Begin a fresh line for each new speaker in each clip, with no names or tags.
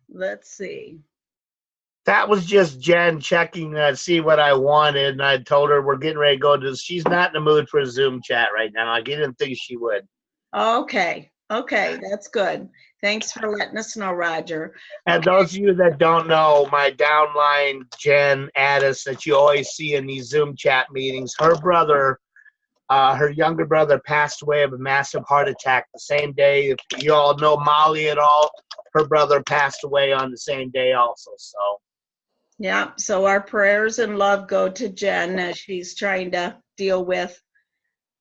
Let's see.
That was just Jen checking to see what I wanted, and I told her we're getting ready to go to. She's not in the mood for a Zoom chat right now. I didn't think she would.
Okay, that's good. Thanks for letting us know, Roger.
And those of you that don't know, my downline Jen Addis that you always see in these Zoom chat meetings, her brother, her younger brother, passed away of a massive heart attack the same day. If you all know Molly at all, her brother passed away on the same day also. So.
Yeah, so our prayers and love go to Jen as she's trying to deal with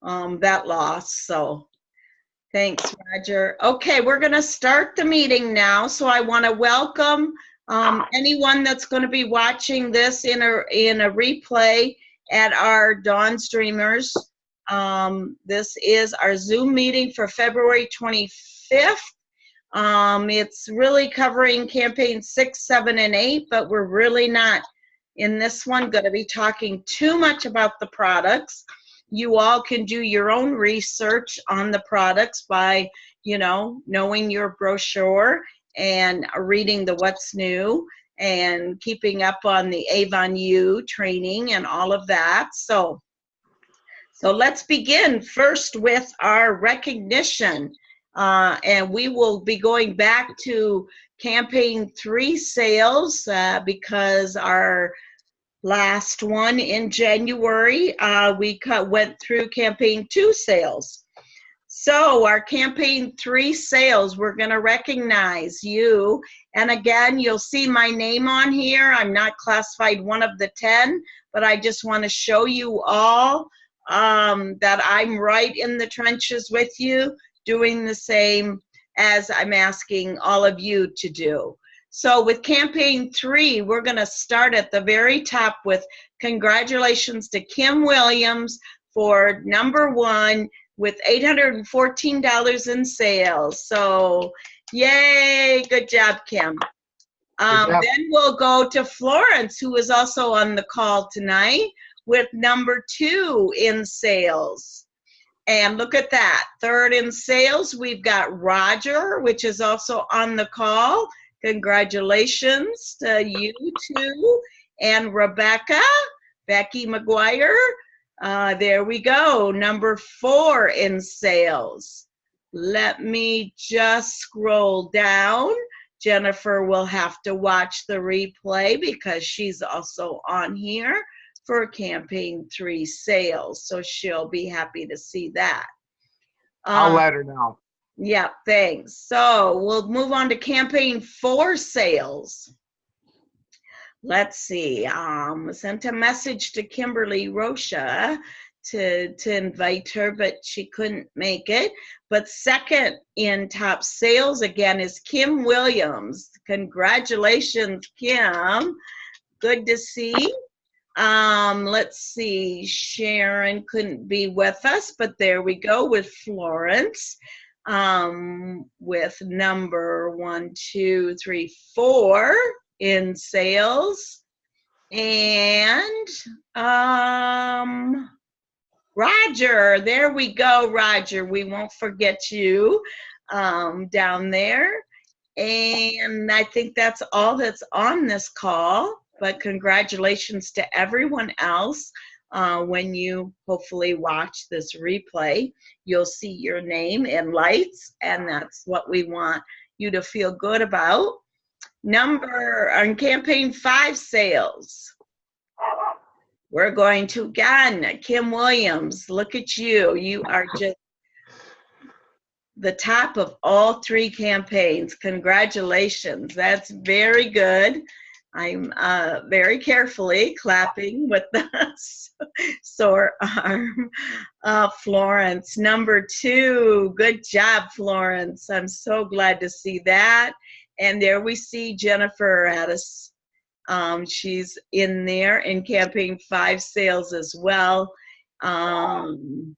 that loss. So thanks, Roger. Okay, we're going to start the meeting now. So I want to welcome anyone that's going to be watching this in a replay at our Dawn Streamers. This is our Zoom meeting for February 25th. It's really covering campaign 6, 7, and 8, but we're really not in this one going to be talking too much about the products. You all can do your own research on the products by, knowing your brochure and reading the What's New and keeping up on the Avon U training and all of that. So let's begin first with our recognition. And we will be going back to campaign 3 sales because our last one in January, we went through campaign 2 sales. So our campaign 3 sales, we're going to recognize you. And again, you'll see my name on here. I'm not classified one of the 10, but I just want to show you all that I'm right in the trenches with you, doing the same as I'm asking all of you to do. So with campaign 3, we're going to start at the very top with congratulations to Kim Williams for number 1 with $814 in sales. So yay, good job, Kim. Then we'll go to Florence, who is also on the call tonight with number 2 in sales. And look at that, 3rd in sales, we've got Roger, which is also on the call. Congratulations to you too. And Rebecca, Becky McGuire, there we go, number 4 in sales. Let me just scroll down. Jennifer will have to watch the replay because she's also on here for campaign 3 sales, so she'll be happy to see that.
I'll let her know.
Yeah, thanks. So we'll move on to campaign 4 sales. Let's see. Sent a message to Kimberly Rocha to invite her, but she couldn't make it. But 2nd in top sales again is Kim Williams. Congratulations, Kim. Good to see. Let's see, Sharon couldn't be with us, but there we go with Florence, with number 1, 2, 3, 4 in sales. And Roger, there we go, Roger. We won't forget you down there. And I think that's all that's on this call. But congratulations to everyone else. When you hopefully watch this replay, you'll see your name in lights, and that's what we want you to feel good about. On campaign 5 sales, we're going to, again, Kim Williams, look at you. You are just the top of all 3 campaigns. Congratulations. That's very good. I'm very carefully clapping with the sore arm. Florence, number 2. Good job, Florence. I'm so glad to see that. And there we see Jennifer Addis. She's in there in campaign 5 sales as well. And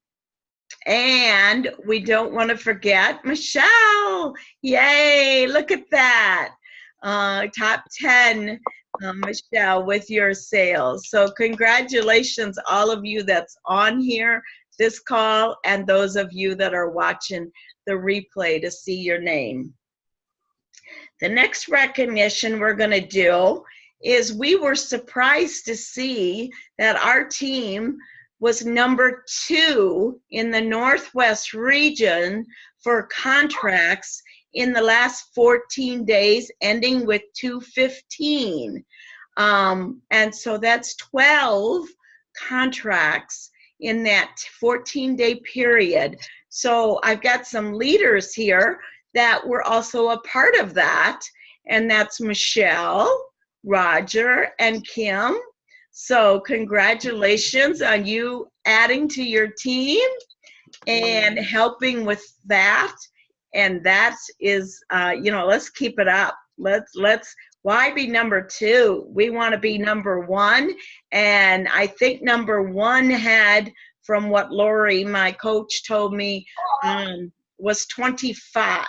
we don't want to forget Michelle. Yay, look at that. Top 10, Michelle, with your sales. So congratulations, all of you that's on here, this call, and those of you that are watching the replay to see your name. The next recognition we're going to do is we were surprised to see that our team was number 2 in the Northwest region for contracts in the last 14 days, ending with 215. And so that's 12 contracts in that 14-day period. So I've got some leaders here that were also a part of that, and that's Michelle, Roger, and Kim. So congratulations on you adding to your team and helping with that. And that is, let's keep it up. Why be number 2? We want to be number 1. And I think number 1 had, from what Lori, my coach, told me, was 25.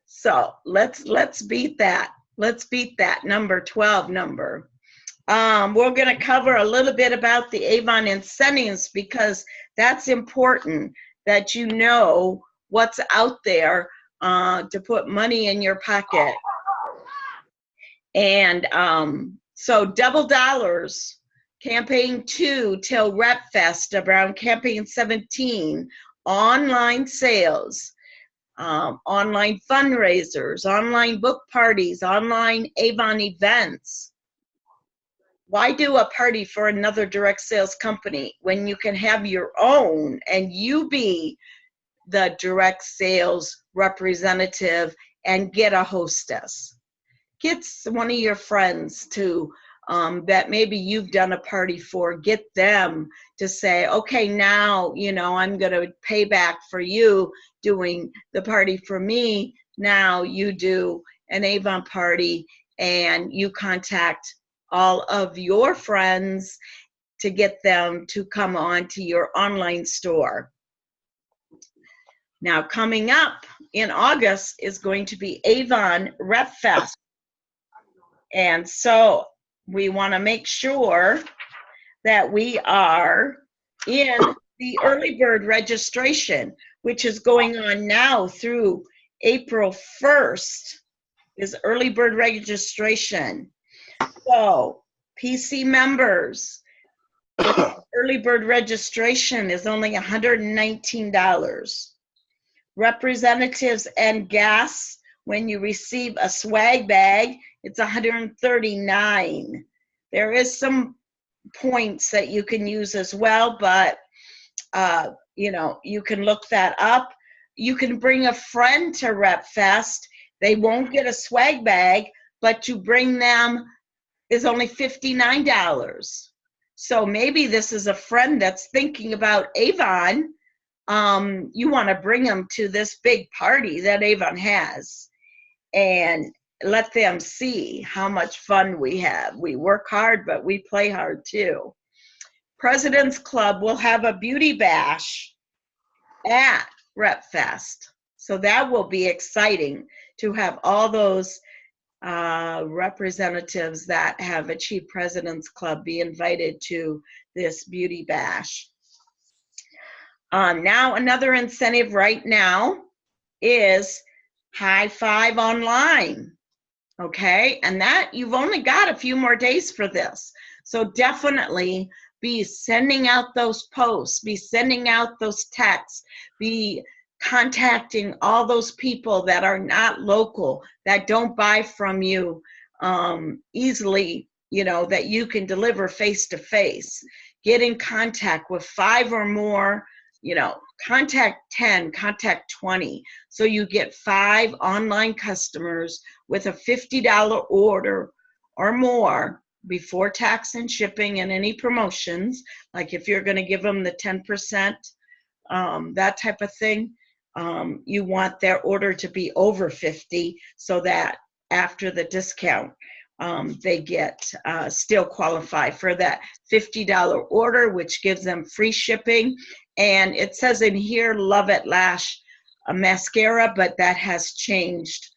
So let's beat that. Let's beat that number 12 number. We're going to cover a little bit about the Avon incentives, because that's important that you know what's out there to put money in your pocket. And so double dollars, campaign 2 till Rep Fest around campaign 17, online sales, online fundraisers, online book parties, online Avon events. Why do a party for another direct sales company when you can have your own and you be the direct sales representative and get a hostess? Get one of your friends to that maybe you've done a party for, get them to say, okay, now, I'm going to pay back for you doing the party for me. Now you do an Avon party and you contact all of your friends to get them to come on to your online store. Now, coming up in August is going to be Avon Rep Fest. And so we want to make sure that we are in the early bird registration, which is going on now through April 1st, is early bird registration. So PC members, early bird registration is only $119. Representatives and guests, when you receive a swag bag, it's $139. There is some points that you can use as well, but you can look that up. You can bring a friend to Rep Fest. They won't get a swag bag, but to bring them is only $59. So maybe this is a friend that's thinking about Avon. You want to bring them to this big party that Avon has and let them see how much fun we have. We work hard, but we play hard too. President's Club will have a beauty bash at Rep Fest. So that will be exciting to have all those representatives that have achieved President's Club be invited to this beauty bash. Now another incentive right now is High Five Online. Okay, and that you've only got a few more days for this. So definitely be sending out those posts, be sending out those texts, be contacting all those people that are not local, that don't buy from you easily, that you can deliver face to face. Get in contact with 5 or more, contact 10, contact 20. So you get 5 online customers with a $50 order or more before tax and shipping and any promotions. Like if you're going to give them the 10%, that type of thing, you want their order to be over 50 so that after the discount, they get still qualify for that $50 order, which gives them free shipping. And it says in here, Love It Lash mascara, but that has changed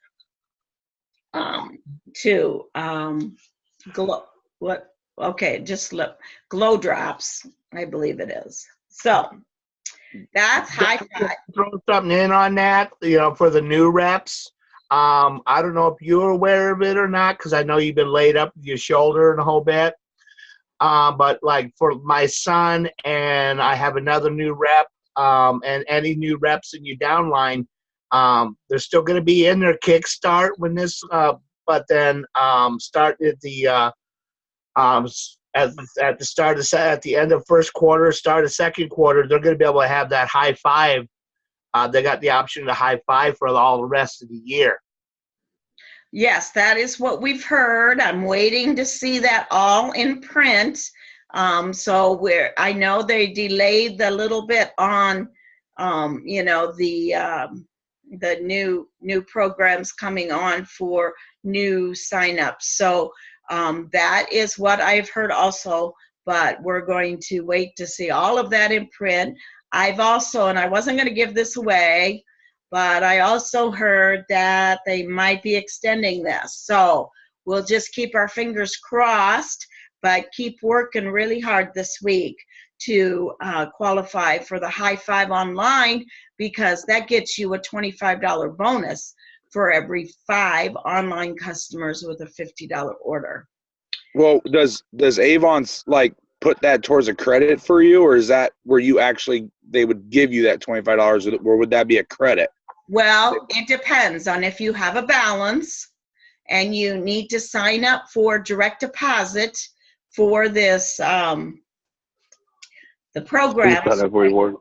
to glow. What? Okay, just look, Glow Drops, I believe it is. So that's High Five.
Throw something in on that, for the new reps. I don't know if you're aware of it or not, because I know you've been laid up with your shoulder and a whole bit. But like for my son, and I have another new rep, and any new reps in your downline, they're still going to be in their kickstart when this, but then start at the at the start of at the end of first quarter, start of second quarter, they're going to be able to have that high five. They got the option to high five for all the rest of the year.
Yes, that is what we've heard. I'm waiting to see that all in print. So I know they delayed a little bit on, the new programs coming on for new signups. So that is what I've heard also, but we're going to wait to see all of that in print. I've also, and I wasn't going to give this away, but I also heard that they might be extending this. So we'll just keep our fingers crossed, but keep working really hard this week to qualify for the high five online, because that gets you a $25 bonus for every 5 online customers with a $50 order.
Well, does Avon's like put that towards a credit for you, or is that where you actually, they would give you that $25, or would that be a credit?
Well, it depends on if you have a balance and you need to sign up for direct deposit for this, the program.
Incentive reward.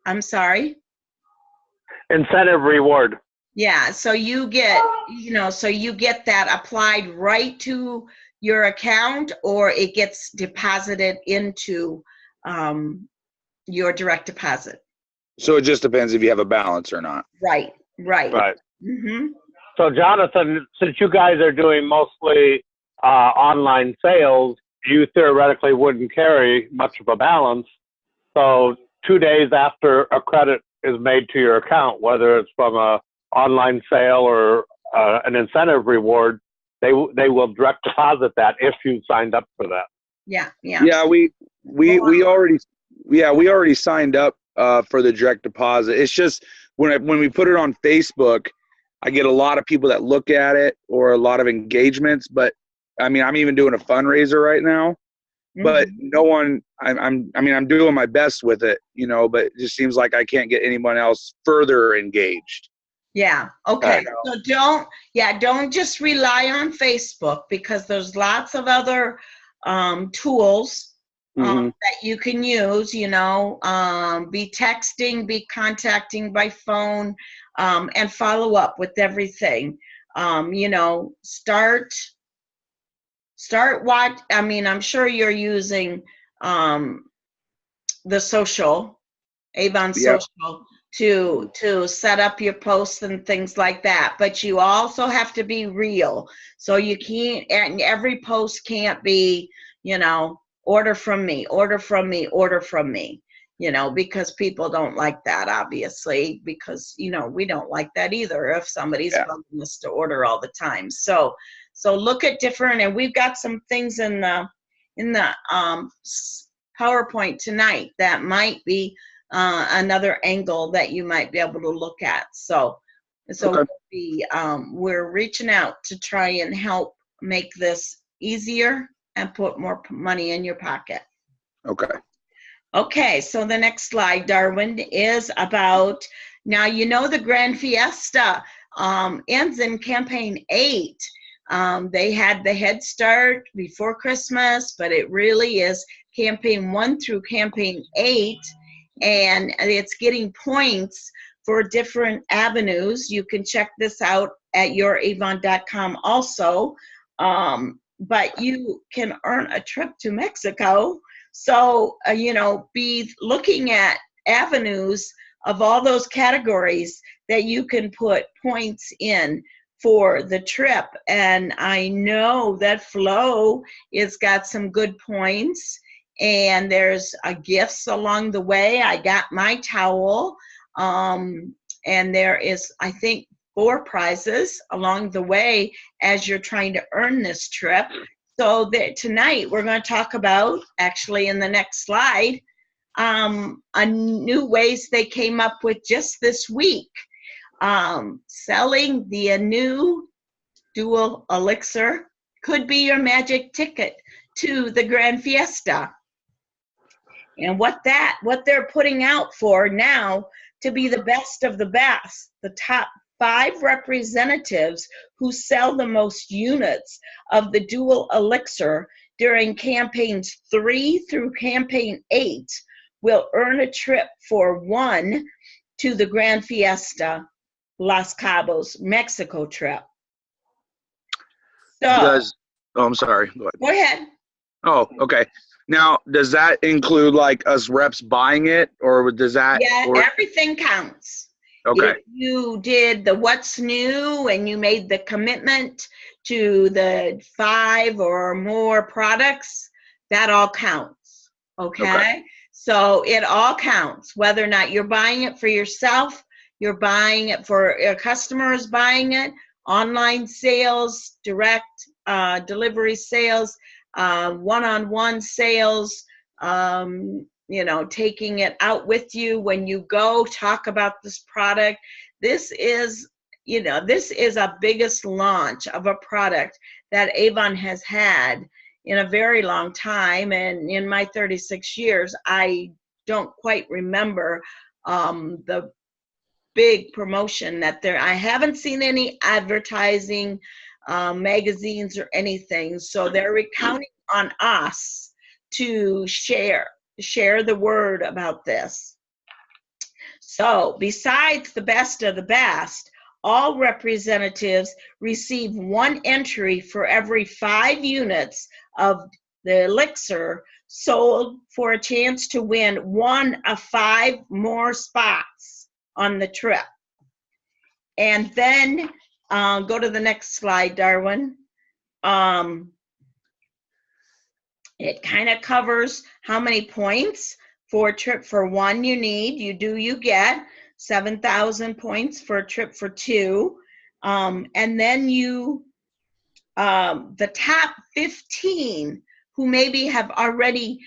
I'm sorry?
Incentive reward.
Yeah, so you get, so you get that applied right to your account, or it gets deposited into your direct deposit.
So it just depends if you have a balance or not.
Right.
Mm-hmm. So Jonathan, since you guys are doing mostly online sales, you theoretically wouldn't carry much of a balance. So 2 days after a credit is made to your account, whether it's from a online sale or an incentive reward, they will direct deposit that if you signed up for that.
Yeah.
Yeah, we already signed up for the direct deposit. It's just when we put it on Facebook, I get a lot of people that look at it, or a lot of engagements. But I mean, I'm even doing a fundraiser right now, but no one. I'm doing my best with it, but it just seems like I can't get anyone else further engaged.
Yeah. Okay. So don't just rely on Facebook, because there's lots of other tools that you can use, be texting, be contacting by phone, and follow up with everything. Start what, I'm sure you're using the social, Avon Social, to set up your posts and things like that. But you also have to be real. So you can't, and every post can't be, order from me, because people don't like that, obviously, because, we don't like that either if somebody's bugging us to order all the time. So look at different, and we've got some things in the PowerPoint tonight that might be another angle that you might be able to look at. So we're reaching out to try and help make this easier and put more money in your pocket. Okay, so the next slide, Darwin, is about, now the Grand Fiesta ends in campaign 8. They had the Head Start before Christmas, but it really is campaign 1 through campaign 8, and it's getting points for different avenues. You can check this out at youravon.com also, but you can earn a trip to Mexico. So, be looking at avenues of all those categories that you can put points in for the trip. And I know that Flo has got some good points, and there's gifts along the way. I got my towel, and there is, I think, 4 prizes along the way as you're trying to earn this trip. So tonight we're going to talk about, actually in the next slide, new ways they came up with just this week. Selling the new dual elixir could be your magic ticket to the Grand Fiesta. And what they're putting out for now to be the best of the best, the top 5 representatives who sell the most units of the dual elixir during campaigns 3 through campaign 8 will earn a trip for 1 to the Grand Fiesta Los Cabos, Mexico trip. So,
I'm sorry.
go ahead.
Oh, okay. Now, does that include like us reps buying it, or does that?
Yeah,
or,
everything counts.
okay.
If you did the what's new and you made the commitment to the 5 or more products, that all counts. Okay? So it all counts, whether or not you're buying it for yourself, you're buying it for a customer is buying it, online sales, direct delivery sales, one-on-one sales, you know, taking it out with you when you go talk about this product. This is, you know, this is a biggest launch of a product that Avon has had in a very long time. And in my 36 years, I don't quite remember the big promotion that I haven't seen any advertising, magazines or anything. So they're counting on us to share the word about this. So besides the best of the best, all representatives receive 1 entry for every 5 units of the elixir sold for a chance to win 1 of 5 more spots on the trip. And then go to the next slide, Darwin. It kind of covers how many points for a trip for 1 you need. You get 7,000 points for a trip for 2. And then you, the top 15 who maybe have already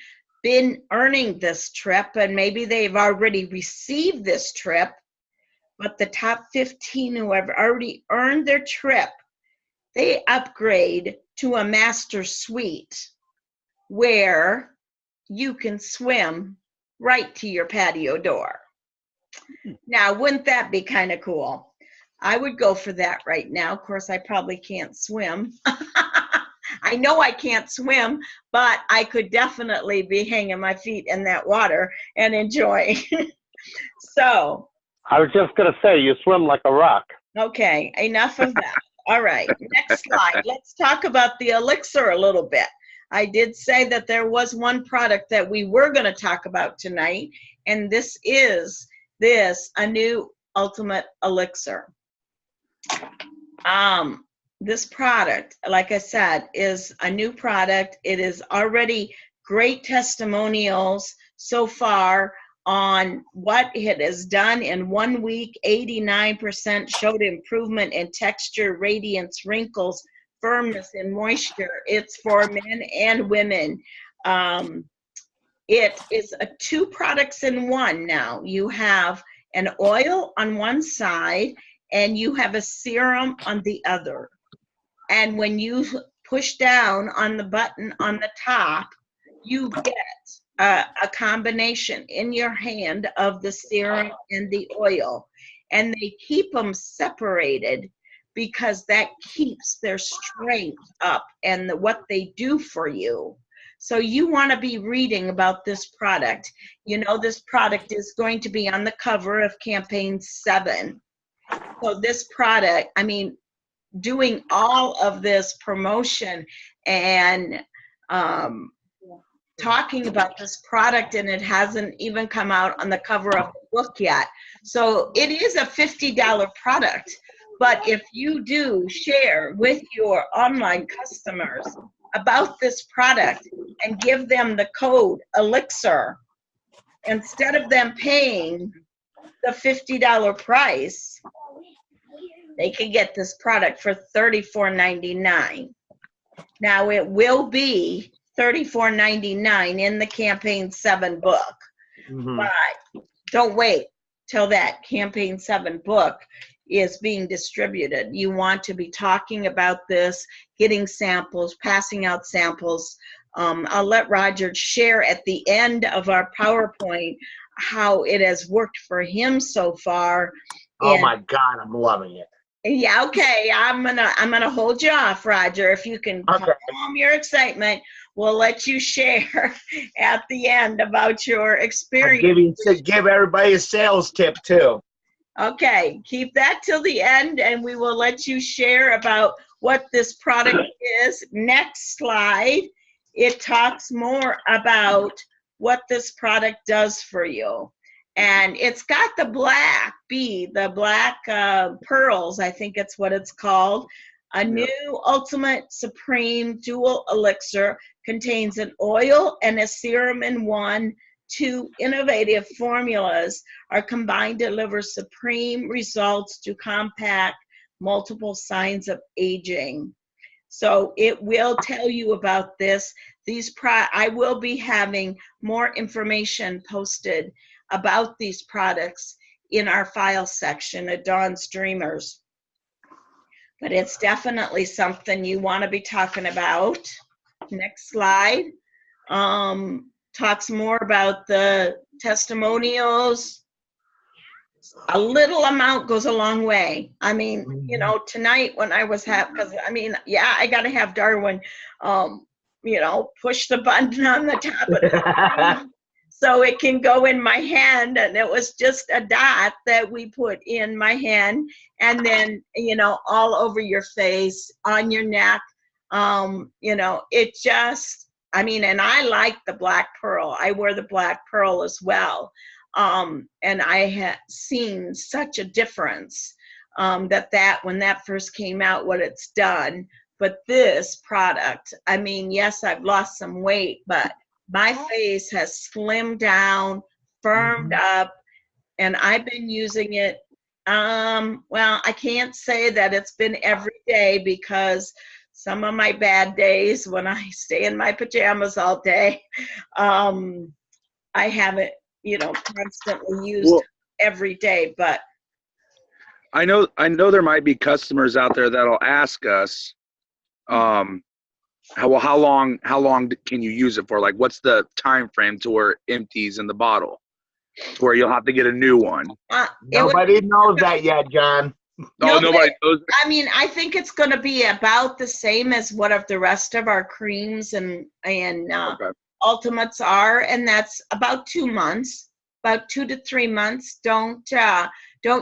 been earning this trip and maybe they've already received this trip, but the top 15 who have already earned their trip, they upgrade to a master suite where you can swim right to your patio door. Now, wouldn't that be kind of cool? I would go for that right now. Of course, I probably can't swim. I know I can't swim, but I could definitely be hanging my feet in that water and enjoy. So,
I was just going to say, you swim like a rock.
okay, enough of that. All right, next slide. Let's talk about the elixir a little bit. I did say that there was one product that we were going to talk about tonight, and this is a new ultimate elixir. This product, like I said, is a new product. It is already great testimonials so far on what it has done in 1 week. 89% showed improvement in texture, radiance, wrinkles, firmness, and moisture. It's for men and women. It is 2 products in 1 now. You have an oil on one side and you have a serum on the other. And when you push down on the button on the top, you get a combination in your hand of the serum and the oil. And they keep them separated because that keeps their strength up and what they do for you. So you want to be reading about this product. You know, this product is going to be on the cover of campaign 7. So this product, I mean, doing all of this promotion and talking about this product, and it hasn't even come out on the cover of the book yet. So it is a $50 product. But if you do share with your online customers about this product and give them the code ELIXIR, instead of them paying the $50 price, they can get this product for $34.99. Now it will be $34.99 in the campaign 7 book, but don't wait till that Campaign 7 book is being distributed. You want to be talking about this, getting samples, passing out samples. I'll let Roger share at the end of our PowerPoint how it has worked for him so far.
Oh
And
my God, I'm loving it.
yeah, okay. I'm gonna hold you off, Roger. If you can
Okay.
calm your excitement, we'll let you share at the end about your experience.
Give everybody a sales tip too.
Okay, keep that till the end, and we will let you share about what this product is. Next slide. It talks more about what this product does for you. And it's got the black bead, the black pearls, I think it's what it's called. A new Ultimate Supreme Dual Elixir contains an oil and a serum in one. Two innovative formulas are combined to deliver supreme results to combat multiple signs of aging. So it will tell you about this. I will be having more information posted about these products in our file section at Dawn's Dreamers. But it's definitely something you want to be talking about. Next slide. Talks more about the testimonials. A little amount goes a long way. I mean, you know, tonight when I was because I mean, yeah, I got to have Darwin, you know, push the button on the top of the screen so it can go in my hand. And it was just a dot that we put in my hand, and then, you know, all over your face, on your neck. You know, it just, I mean, and I like the black pearl. I wear the black pearl as well. And I had seen such a difference that when that first came out, what it's done. But this product, I mean, yes, I've lost some weight, but my face has slimmed down, firmed up, and I've been using it. Well, I can't say that it's been every day, because some of my bad days when I stay in my pajamas all day, I haven't, you know, constantly used every day. But
I know there might be customers out there that'll ask us, how long can you use it for? Like, what's the time frame to where it empties in the bottle, to where you'll have to get a new one?
Nobody knows that yet, John.
Oh, nobody knows.
I mean, I think it's going to be about the same as what of the rest of our creams and
Okay.
Ultimates are, and that's about 2 months, about 2 to 3 months. Don't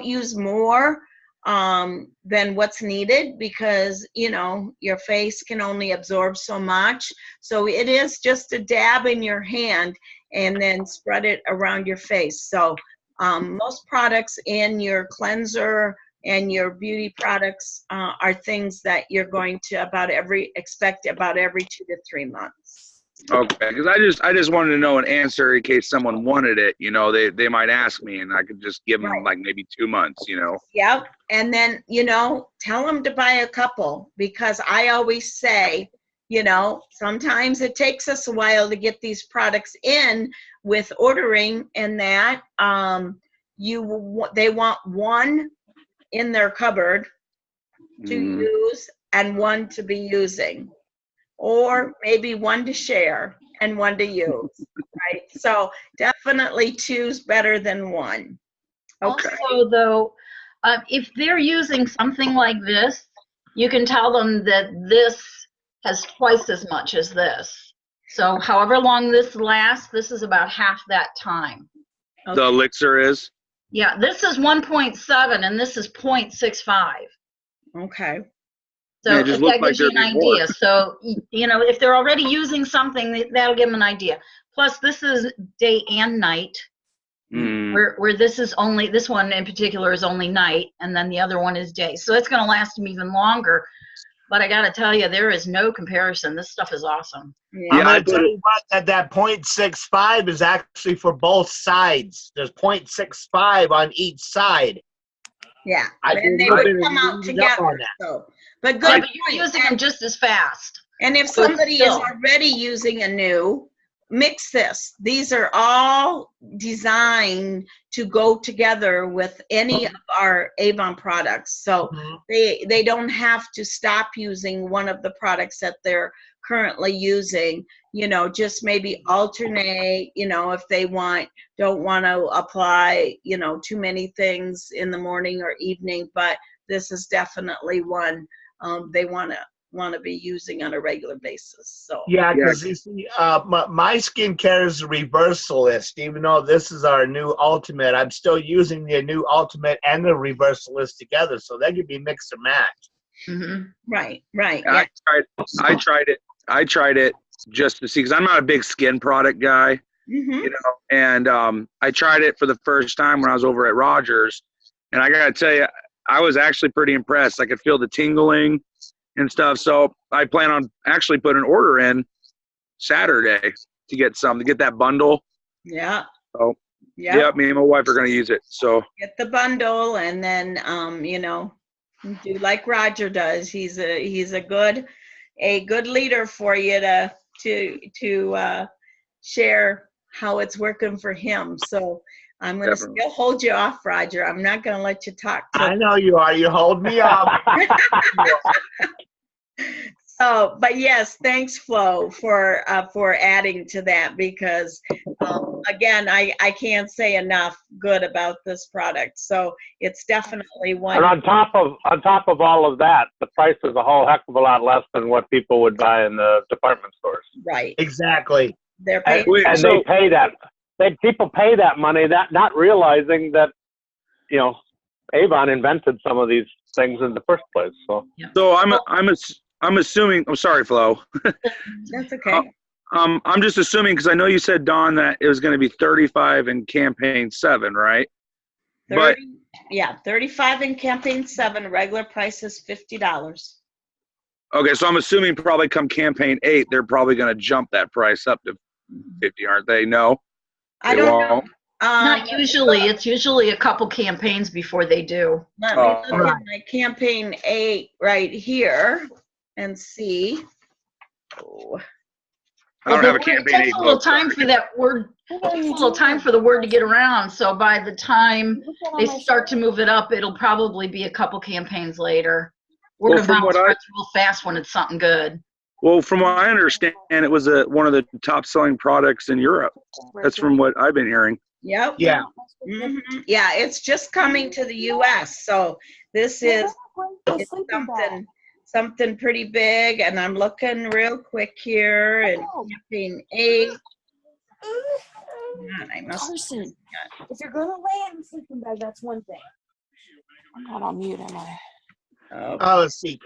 use more than what's needed, because, you know, your face can only absorb so much. So it is just a dab in your hand and then spread it around your face. So most products in your cleanser and your beauty products are things that you're going to expect about every 2 to 3 months.
Okay, because I just wanted to know an answer in case someone wanted it. You know, they might ask me, and I could just give them like maybe 2 months. You know.
Yep, and then, you know, tell them to buy a couple, because I always say, you know, sometimes it takes us a while to get these products in with ordering, and that they want one in their cupboard to use and one to be using, or maybe one to share and one to use, right? So definitely two's better than one. Okay.
Also, though, if they're using something like this, you can tell them that this has twice as much as this. So however long this lasts, this is about half that time.
Okay.
The elixir is?
Yeah, this is 1.7 and this is 0.65.
Okay.
So
Yeah, it just
that
looked like
gives you an
there'd be more.
idea. So, you know, if they're already using something, that'll give them an idea. Plus, this is day and night, where this one in particular is only night, and then the other one is day. So it's going to last them even longer. But I got to tell you, there is no comparison. This stuff is awesome.
Yeah.
I'm going to tell you what, that 0.65 is actually for both sides. There's 0.65 on each side.
Yeah,
I
and they
did
would
a
come out
little bit up
together.
on that.
So, but
Yeah,
good.
but you're using them just as fast.
And if
So
somebody is
still.
already using a new, mix this. These are all designed to go together with any of our Avon products. So they don't have to stop using one of the products that they're currently using, just maybe alternate, if they don't want to apply, too many things in the morning or evening, but this is definitely one they want to be using on a regular basis. So
Yeah, because you see, my skincare is reversalist. Even though this is our new ultimate, I'm still using the new ultimate and the reversalist together, so they could be mix and match.
Right.
Yeah. I tried it just to see, because I'm not a big skin product guy, and I tried it for the first time when I was over at Rogers, and I gotta tell you, I was actually pretty impressed. I could feel the tingling and stuff. So I plan on actually putting an order in Saturday to get that bundle.
Yeah.
So yeah, me and my wife are going to use it. So
get the bundle, and then do like Roger does. He's a good leader for you to share how it's working for him. So I'm going to still hold you off, Roger. I'm not going to let you talk.
I know you are. You hold me up.
So, but yes, thanks, Flo, for adding to that, because again, I can't say enough good about this product. So it's definitely one.
And on top of all of that, the price is a whole heck of a lot less than what people would buy in the department stores.
Right.
Exactly.
They're paying,
and they pay that. People pay that money, not realizing that, Avon invented some of these things in the first place. So
I'm assuming. I'm sorry, Flo.
That's okay.
I'm just assuming, because I know you said, Dawn, that it was going to be 35 in campaign 7, right?
35 in campaign 7. Regular price is $50.
Okay, so I'm assuming probably come campaign 8, they're probably going to jump that price up to 50, aren't they? No,
I don't know.
Not usually. It's usually a couple campaigns before they do.
Let me look at my campaign 8 right here and see.
I don't have a campaign 8.
It takes a little time for that word. It takes a little time for the word to get around. So by the time they start to move it up, it'll probably be a couple campaigns later. Word of mouth spreads real fast when it's something good.
Well, from what I understand, it was one of the top-selling products in Europe. That's from what I've been hearing.
Yep.
Yeah.
Yeah, it's just coming to the U.S. So this is something pretty big, and I'm looking real quick here and campaign 8.
Carson, if you're gonna lay in the sleeping bag, that's one thing. I'm not on mute, am I?
Let's see.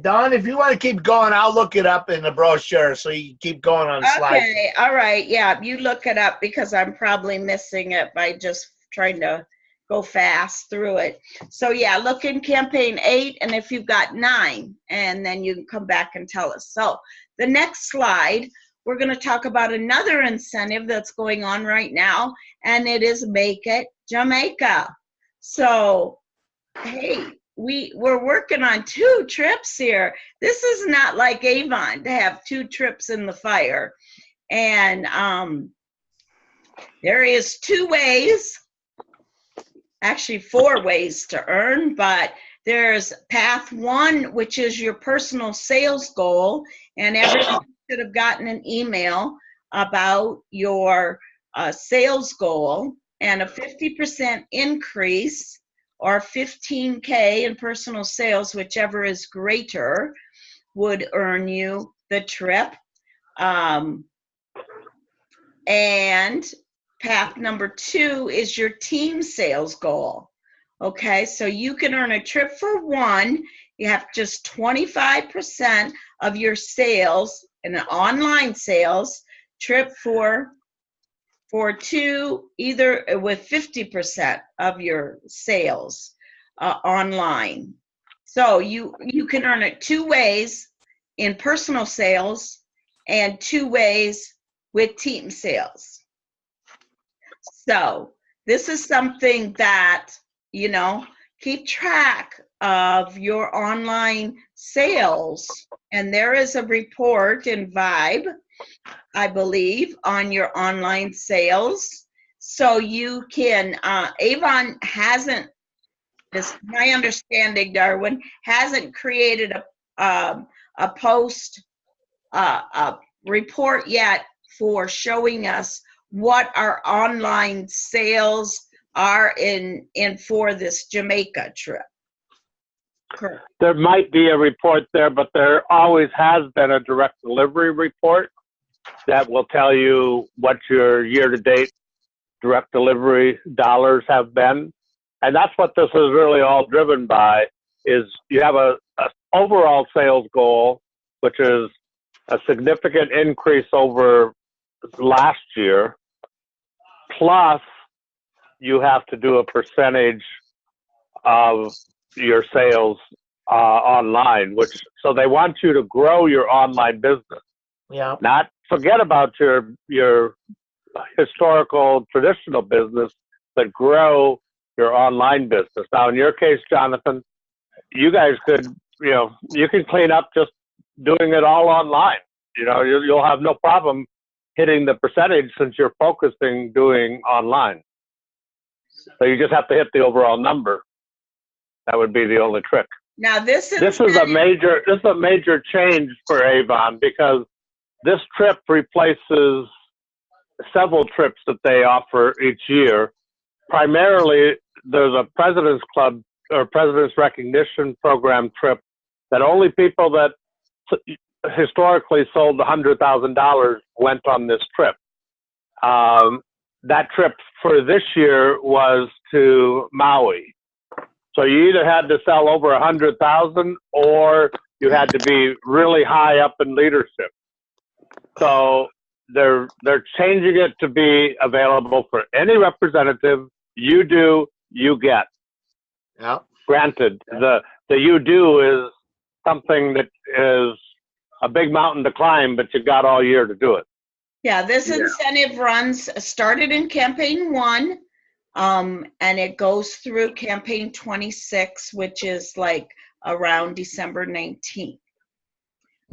Don, if you want to keep going, I'll look it up in the brochure so you can keep going on slides.
Okay, all right. Yeah, you look it up, because I'm probably missing it by just trying to go fast through it. So yeah, look in campaign 8, and if you've got 9, and then you can come back and tell us. So the next slide, we're going to talk about another incentive that's going on right now, and it is Make It Jamaica. So, hey, we're working on 2 trips here. This is not like Avon to have 2 trips in the fire. And there is 2 ways, actually 4 ways to earn, but there's path 1, which is your personal sales goal, and everyone should have gotten an email about your sales goal, and a 50% increase or 15K in personal sales, whichever is greater, would earn you the trip. And path number 2 is your team sales goal. Okay, so you can earn a trip for 1. You have just 25% of your sales in an online sales, trip for 2, either with 50% of your sales online. So you can earn it 2 ways in personal sales and 2 ways with team sales. So this is something that, keep track of your online sales. And there is a report in Vibe I believe, on your online sales. So you can, Avon hasn't, this my understanding, Darwin, hasn't created a post, a report yet for showing us what our online sales are in for this Jamaica trip. Correct.
There might be a report there, but there always has been a direct delivery report that will tell you what your year-to-date direct delivery dollars have been. And that's what this is really all driven by, is you have a overall sales goal, which is a significant increase over last year, plus you have to do a percentage of your sales online, which, so they want you to grow your online business.
Yeah.
Not forget about your historical traditional business, but grow your online business. Now, in your case, Jonathan, you guys could, you can clean up just doing it all online. You'll have no problem hitting the percentage since you're focusing doing online. So you just have to hit the overall number. That would be the only trick.
Now this is
a major change for Avon, because this trip replaces several trips that they offer each year. Primarily, there's a President's Club or President's Recognition Program trip that only people that historically sold $100,000 went on this trip. That trip for this year was to Maui. So you either had to sell over 100,000 or you had to be really high up in leadership. So they're changing it to be available for any representative. You do, you get.
Yeah.
Granted, the you do is something that is a big mountain to climb, but you got all year to do it.
Yeah, this incentive started in campaign 1, and it goes through campaign 26, which is like around December 19th.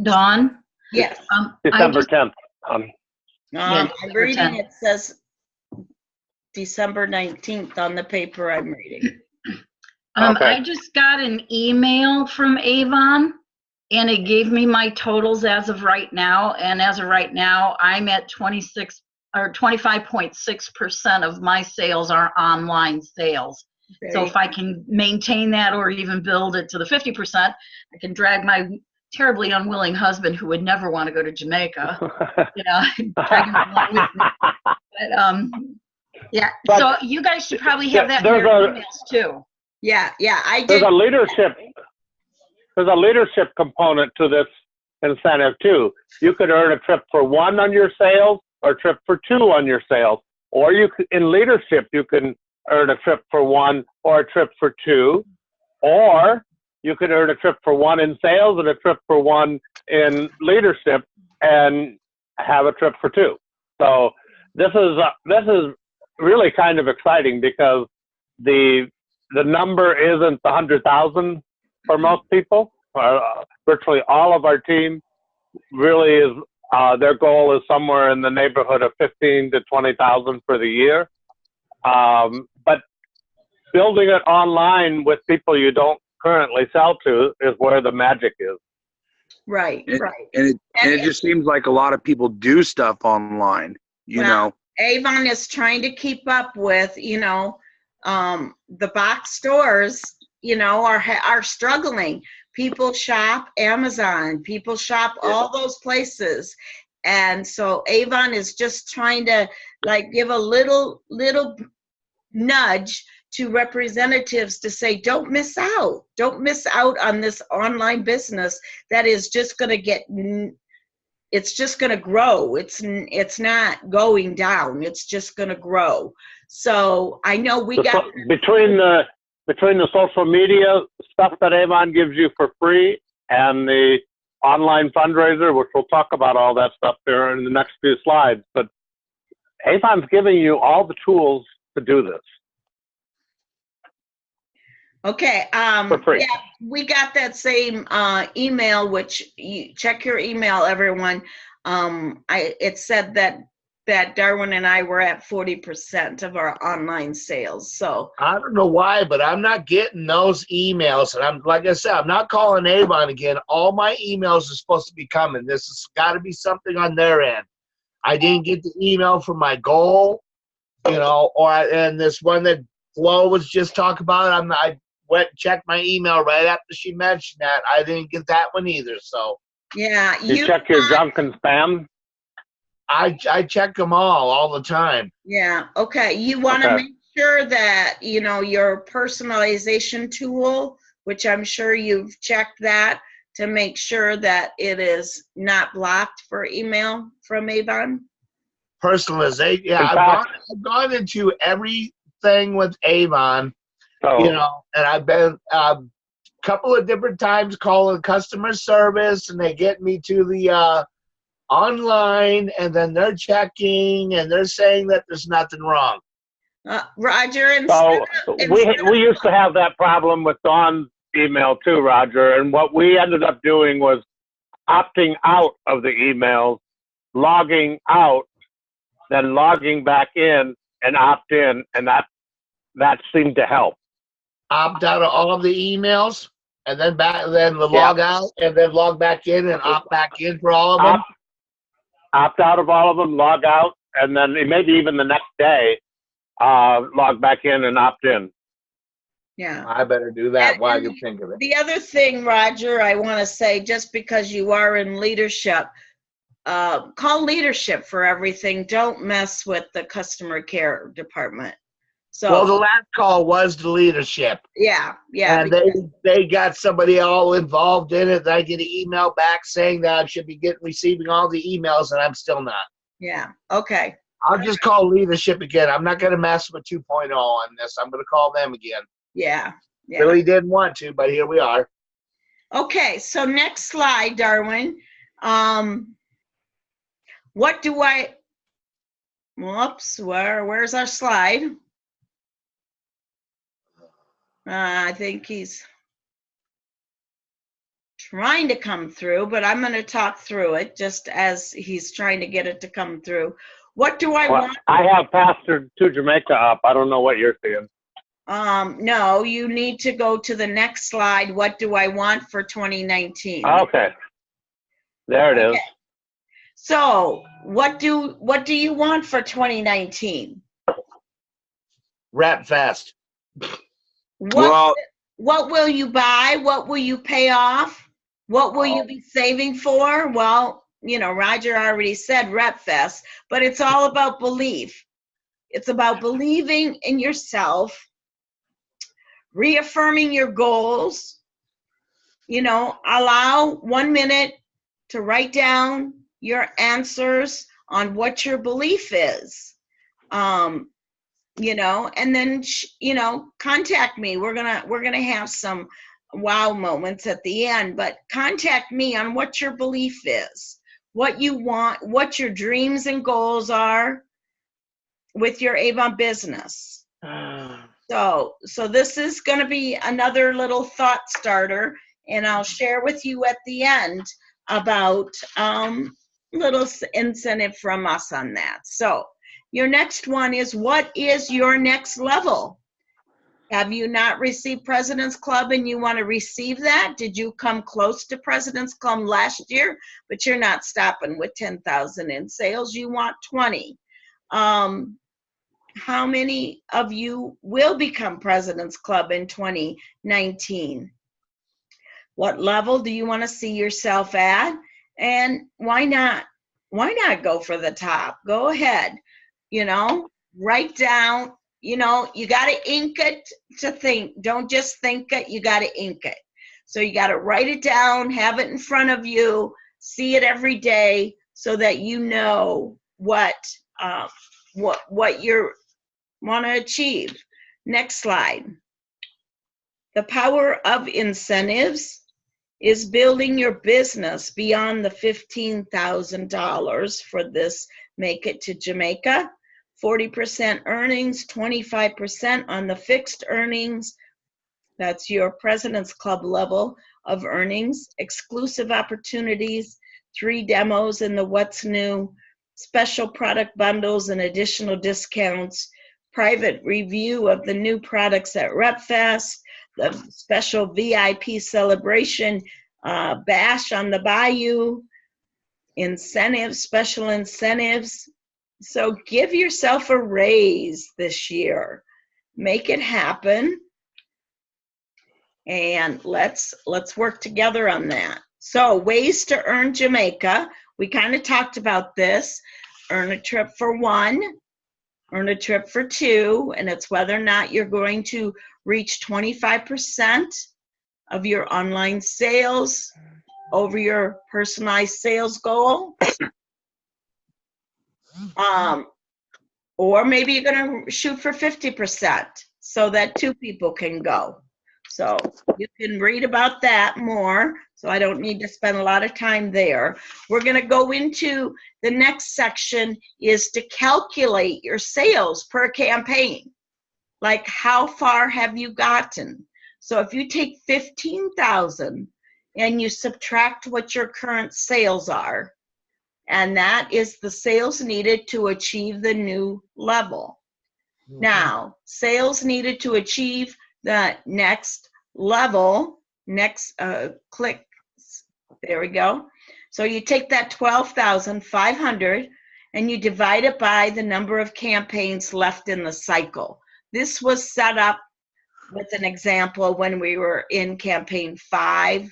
Dawn?
Yes.
December 10th.
I'm
December
reading,
10th.
it says December 19th on the paper I'm reading.
Okay.
I just got an email from Avon, and it gave me my totals as of right now. And as of right now, I'm at 26 or 25.6% of my sales are online sales. So if I can maintain that or even build it to the 50%, I can drag my terribly unwilling husband, who would never want to go to Jamaica, drag him along with me. But, yeah.
But
so you guys should probably have that in your emails too.
Yeah, I did.
There's a leadership component to this incentive too. You could earn a trip for 1 on your sales or a trip for 2 on your sales. Or you could, in leadership, you can earn a trip for 1 or a trip for 2. Or you could earn a trip for 1 in sales and a trip for 1 in leadership and have a trip for 2. So this is really kind of exciting, because the number isn't 100,000 for most people. Virtually all of our team really is, their goal is somewhere in the neighborhood of 15 to 20,000 for the year. But building it online with people you don't currently sell to is where the magic is.
Right.
And it just seems like a lot of people do stuff online, you know.
Avon is trying to keep up with, the box stores, are struggling. People shop Amazon, people shop all those places. And so Avon is just trying to give a little nudge to representatives to say, don't miss out on this online business that is just going to it's just going to grow. It's not going down. It's just going to grow. So I know between the social media stuff that Avon gives you for free and the online fundraiser, which we'll talk about all that stuff there in the next few slides, but Avon's giving you all the tools to do this. Okay.
For free.
Yeah, we got that same email, which you check your email, everyone. it said that Darwin and I were at 40% of our online sales. So
I don't know why, but I'm not getting those emails. And I'm, like I said, I'm not calling Avon again. All my emails are supposed to be coming. This has got to be something on their end. I didn't get the email from my goal, and this one that Flo was just talking about. I went and checked my email right after she mentioned that. I didn't get that one either. So
yeah,
You check your junk and spam?
I check them all the time.
Yeah, okay. You want to
Okay.
make sure that, your personalization tool, which I'm sure you've checked that, to make sure that it is not blocked for email from Avon.
Personalization. Yeah,
In
I've
fact-
gone into everything with Avon,
So,
and I've been a couple of different times calling customer service, and they get me to the online, and then they're checking, and they're saying that there's nothing wrong.
Roger,
so we used to have that problem with Dawn's email too, Roger. And what we ended up doing was opting out of the emails, logging out, then logging back in and opt in, and that seemed to help.
Opt out of all of the emails, and then log out, and then log back in, and opt back in for all of them.
Opt out of all of them, log out, and then maybe even the next day, log back in and opt in.
Yeah.
I better do that
And-
while you think of it.
The other thing, Roger, I want to say, just because you are in leadership, call leadership for everything. Don't mess with the customer care department. So,
Well, the last call was the leadership,
yeah.
and they got somebody all involved in it. I get an email back saying that I should be receiving all the emails, and I'm still not.
Yeah. Okay.
I'll just call leadership again. I'm not going to mess with 2.0 on this. I'm going to call them again.
Yeah. Yeah.
Really didn't want to, but here we are.
Okay. So next slide, Darwin. What do I? Whoops. Where's our slide? I think he's trying to come through, but I'm going to talk through it just as he's trying to get it to come through. What do I want?
I have Pastor to Jamaica up. I don't know what you're seeing.
No, you need to go to the next slide. What do I want for 2019?
Okay. There it is.
Okay. So what do you want for 2019?
Rap fest.
What will you buy? What will you pay off? What will you be saving for? Well, Roger already said Rep Fest, but it's all about belief. It's about believing in yourself, reaffirming your goals. Allow 1 minute to write down your answers on what your belief is. And then contact me. We're gonna have some wow moments at the end, but contact me on what your belief is, what you want, what your dreams and goals are with your Avon business. So this is going to be another little thought starter, and I'll share with you at the end about little incentive from us on that. So your next one is, what is your next level? Have you not received President's Club and you want to receive that? Did you come close to President's Club last year, but you're not stopping with 10,000 in sales? You want 20. How many of you will become President's Club in 2019? What level do you want to see yourself at? And why not? Why not go for the top? Go ahead. Write down. You got to ink it to think. Don't just think it. You got to ink it. So you got to write it down, have it in front of you, see it every day, so that you know what you want to achieve. Next slide. The power of incentives is building your business beyond the $15,000 for this Make It to Jamaica. 40% earnings, 25% on the fixed earnings. That's your President's Club level of earnings. Exclusive opportunities 3 demos in the What's New, special product bundles and additional discounts, private review of the new products at RepFest, the special VIP celebration bash on the Bayou, incentives, special incentives. So give yourself a raise this year. Make it happen. And let's work together on that. So ways to earn Jamaica. We kind of talked about this. Earn a trip for 1, earn a trip for 2, and it's whether or not you're going to reach 25% of your online sales over your personalized sales goal. Or maybe you're going to shoot for 50% so that 2 people can go. So you can read about that more. So I don't need to spend a lot of time there. We're going to go into the next section is to calculate your sales per campaign. Like how far have you gotten? So if you take 15,000 and you subtract what your current sales are, and that is the sales needed to achieve the new level. Now, sales needed to achieve the next level, click, there we go. So you take that 12,500 and you divide it by the number of campaigns left in the cycle. This was set up with an example when we were in campaign 5.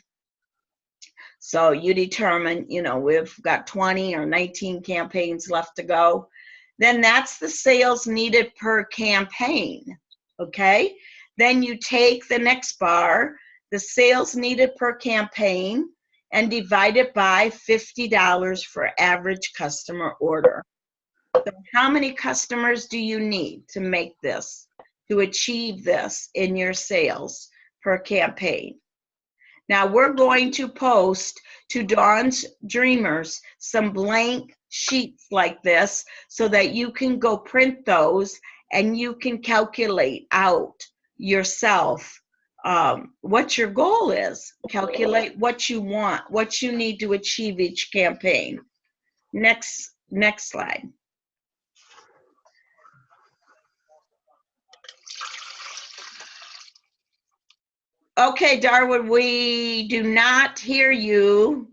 So you determine, we've got 20 or 19 campaigns left to go. Then that's the sales needed per campaign, okay? Then you take the next bar, the sales needed per campaign, and divide it by $50 for average customer order. So how many customers do you need to make this, to achieve this in your sales per campaign? Now we're going to post to Dawn's Dreamers some blank sheets like this so that you can go print those and you can calculate out yourself what your goal is. Calculate what you want, what you need to achieve each campaign. Next slide. Okay, Darwood, we do not hear you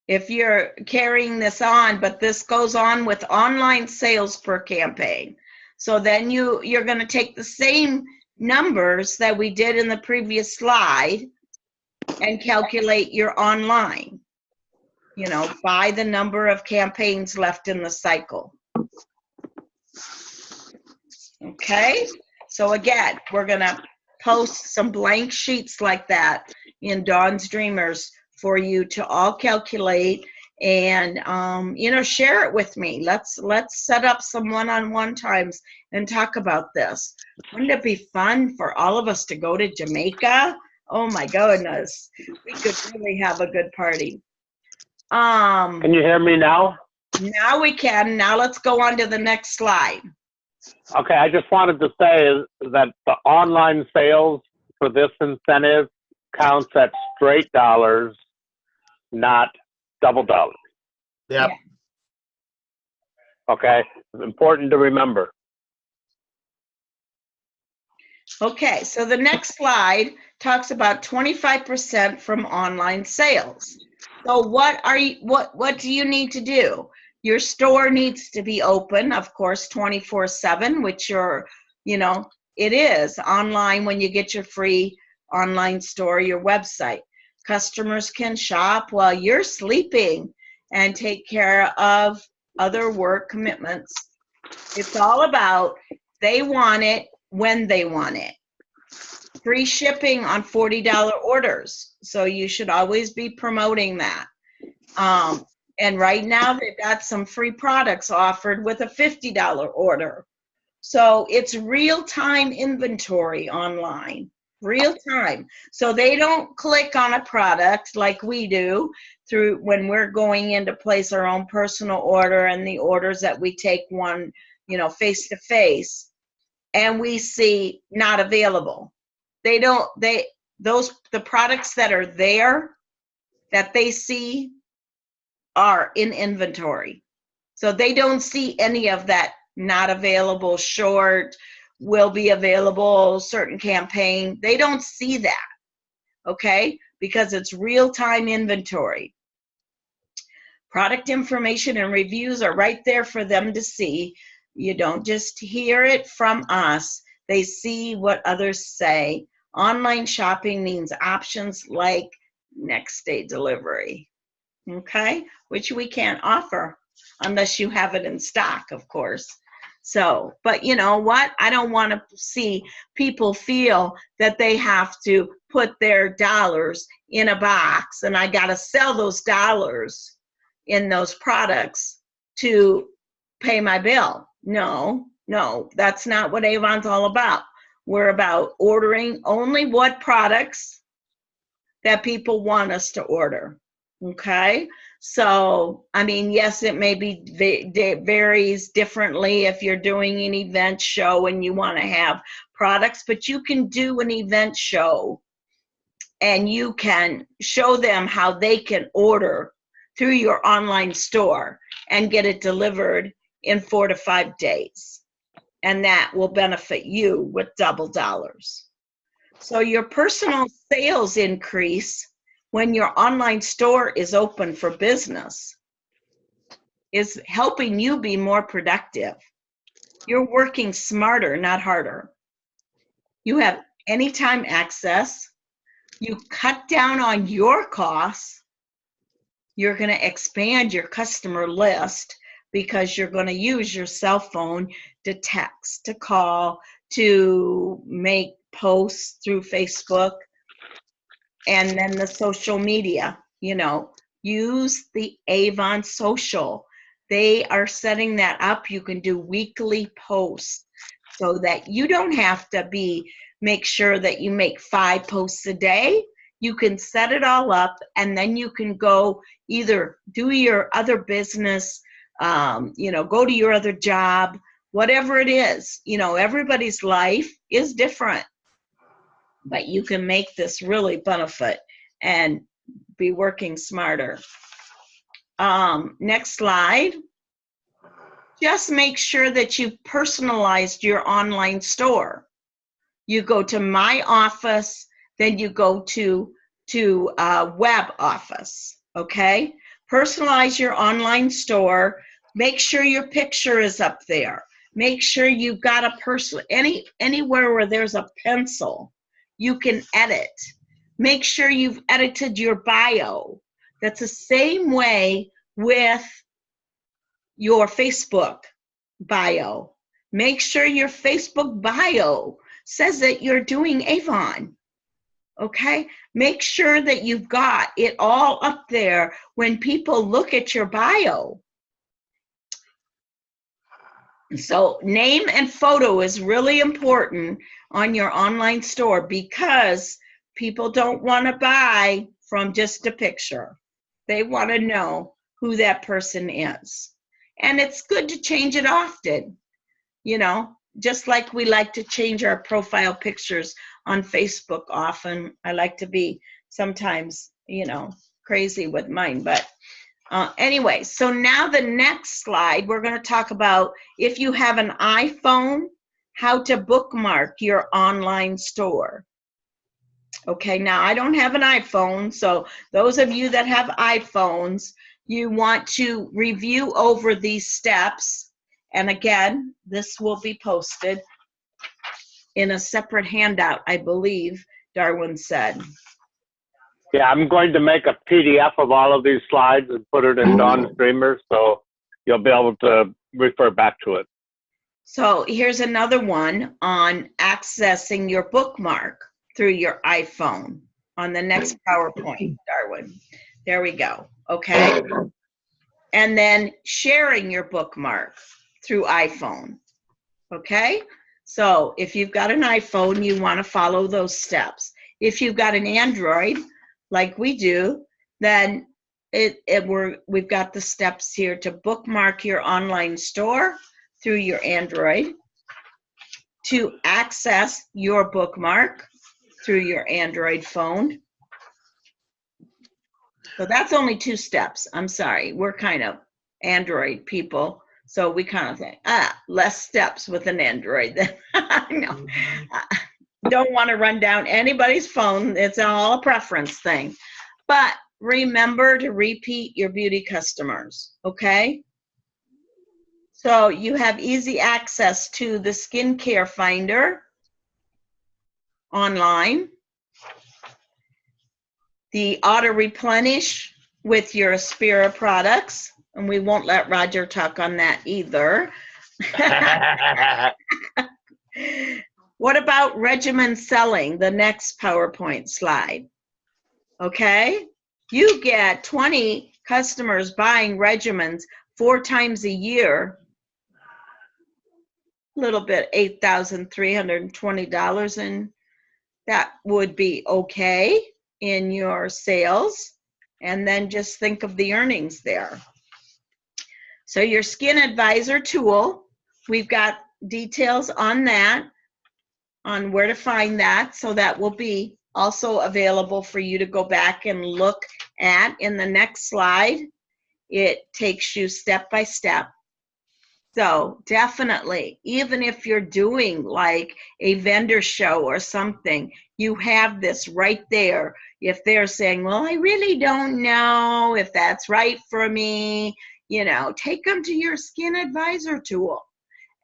if you're carrying this on, but this goes on with online sales per campaign. So then you're going to take the same numbers that we did in the previous slide and calculate your online, by the number of campaigns left in the cycle. Okay? So again, we're going to post some blank sheets like that in Dawn's Dreamers for you to all calculate and, share it with me. Let's set up some one-on-one times and talk about this. Wouldn't it be fun for all of us to go to Jamaica? Oh my goodness. We could really have a good party.
Can you hear me now?
Now we can. Now let's go on to the next slide.
Okay, I just wanted to say that the online sales for this incentive counts at straight dollars, not double dollars.
Yep.
Okay, it's important to remember.
Okay, so the next slide talks about 25% from online sales. So what do you need to do? Your store needs to be open, of course, 24/7, which it is online when you get your free online store, your website. Customers can shop while you're sleeping and take care of other work commitments. It's all about they want it when they want it. Free shipping on $40 orders. So you should always be promoting that. And right now they've got some free products offered with a $50 order. So it's real-time inventory online, real time. So they don't click on a product like we do through when we're going in to place our own personal order and the orders that we take face to face, and we see not available. The products that are there that they see are in inventory. So they don't see any of that not available, short, will be available, certain campaign. They don't see that, okay? Because it's real-time inventory. Product information and reviews are right there for them to see. You don't just hear it from us. They see what others say. Online shopping means options like next day delivery, okay? Which we can't offer unless you have it in stock, of course. So, but you know what? I don't want to see people feel that they have to put their dollars in a box and I got to sell those dollars in those products to pay my bill. No, that's not what Avon's all about. We're about ordering only what products that people want us to order, okay? So, I mean, yes, it may be, it varies differently if you're doing an event show and you want to have products, but you can do an event show and you can show them how they can order through your online store and get it delivered in 4 to 5 days. And that will benefit you with double dollars. So your personal sales increase when your online store is open for business is helping you be more productive. You're working smarter, not harder. You have anytime access. You cut down on your costs. You're going to expand your customer list because you're going to use your cell phone to text, to call, to make posts through Facebook, and then the social media. You know, use the Avon social. They are setting that up. You can do weekly posts so that you don't have to make sure that you make 5 posts a day. You can set it all up and then you can go either do your other business, you know, go to your other job, whatever it is. You know, everybody's life is different, but you can make this really benefit and be working smarter. Next slide. Just make sure that you've personalized your online store. You go to My Office, then you go to Web Office, okay? Personalize your online store. Make sure your picture is up there. Make sure you've got a person, anywhere where there's a pencil, you can edit. Make sure you've edited your bio. That's the same way with your Facebook bio. Make sure your Facebook bio says that you're doing Avon, okay? Make sure that you've got it all up there when people look at your bio. So name and photo is really important on your online store because people don't want to buy from just a picture. They want to know who that person is. And it's good to change it often, you know, just like we like to change our profile pictures on Facebook often. I like to be sometimes, you know, crazy with mine, but anyway, so now the next slide, we're going to talk about if you have an iPhone, how to bookmark your online store. Okay, now I don't have an iPhone, so those of you that have iPhones, you want to review over these steps. And again, this will be posted in a separate handout, I believe Darwin said.
Yeah, I'm going to make a PDF of all of these slides and put it in Dawn's Dreamer, so you'll be able to refer back to it.
So here's another one on accessing your bookmark through your iPhone on the next PowerPoint, Darwin. There we go, okay? And then sharing your bookmark through iPhone, okay? So if you've got an iPhone, you want to follow those steps. If you've got an Android, like we do, then we've got the steps here to bookmark your online store through your Android, to access your bookmark through your Android phone, So that's only 2 steps. I'm sorry. We're kind of Android people. So we kind of think, less steps with an Android than I know. Don't want to run down anybody's phone. It's all a preference thing. But remember to repeat your beauty customers, okay? So you have easy access to the skincare finder online, the auto replenish with your Aspira products, and we won't let Roger talk on that either. What about regimen selling, the next PowerPoint slide? Okay, you get 20 customers buying regimens 4 times a year, a little bit, $8,320, and that would be okay in your sales. And then just think of the earnings there. So your Skin Advisor tool, we've got details on that, on where to find that. So that will be also available for you to go back and look at in the next slide. It takes you step by step. So definitely, even if you're doing like a vendor show or something, you have this right there. If they're saying, well, I really don't know if that's right for me, you know, take them to your Skin Advisor tool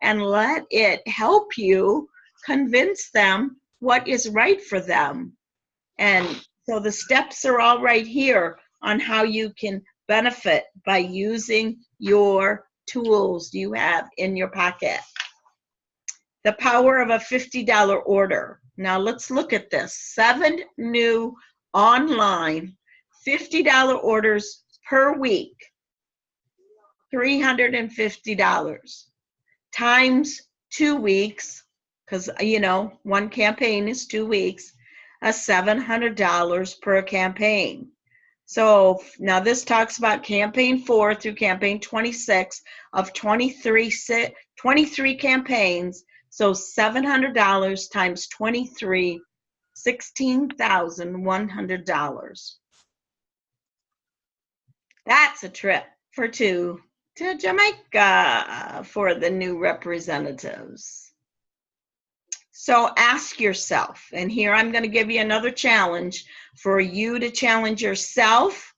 and let it help you convince them what is right for them. And so the steps are all right here on how you can benefit by using your tools you have in your pocket. The power of a $50 order. Now let's look at this. 7 new online $50 orders per week. $350 times 2 weeks, because you know one campaign is 2 weeks, $700 per campaign. So now this talks about campaign 4 through campaign 26 of 23 campaigns. So $700 times 23, $16,100. That's a trip for 2 to Jamaica for the new representatives. So ask yourself, and here I'm going to give you another challenge for you to challenge yourself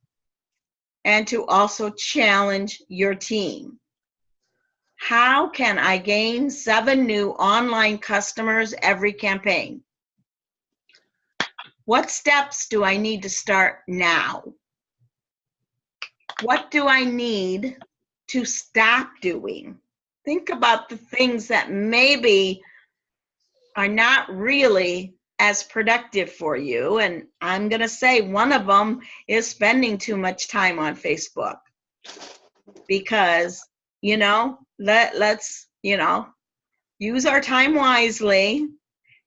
and to also challenge your team. How can I gain 7 new online customers every campaign? What steps do I need to start now? What do I need to stop doing? Think about the things that maybe are not really as productive for you. And I'm going to say one of them is spending too much time on Facebook. Because, you know, let's, you know, use our time wisely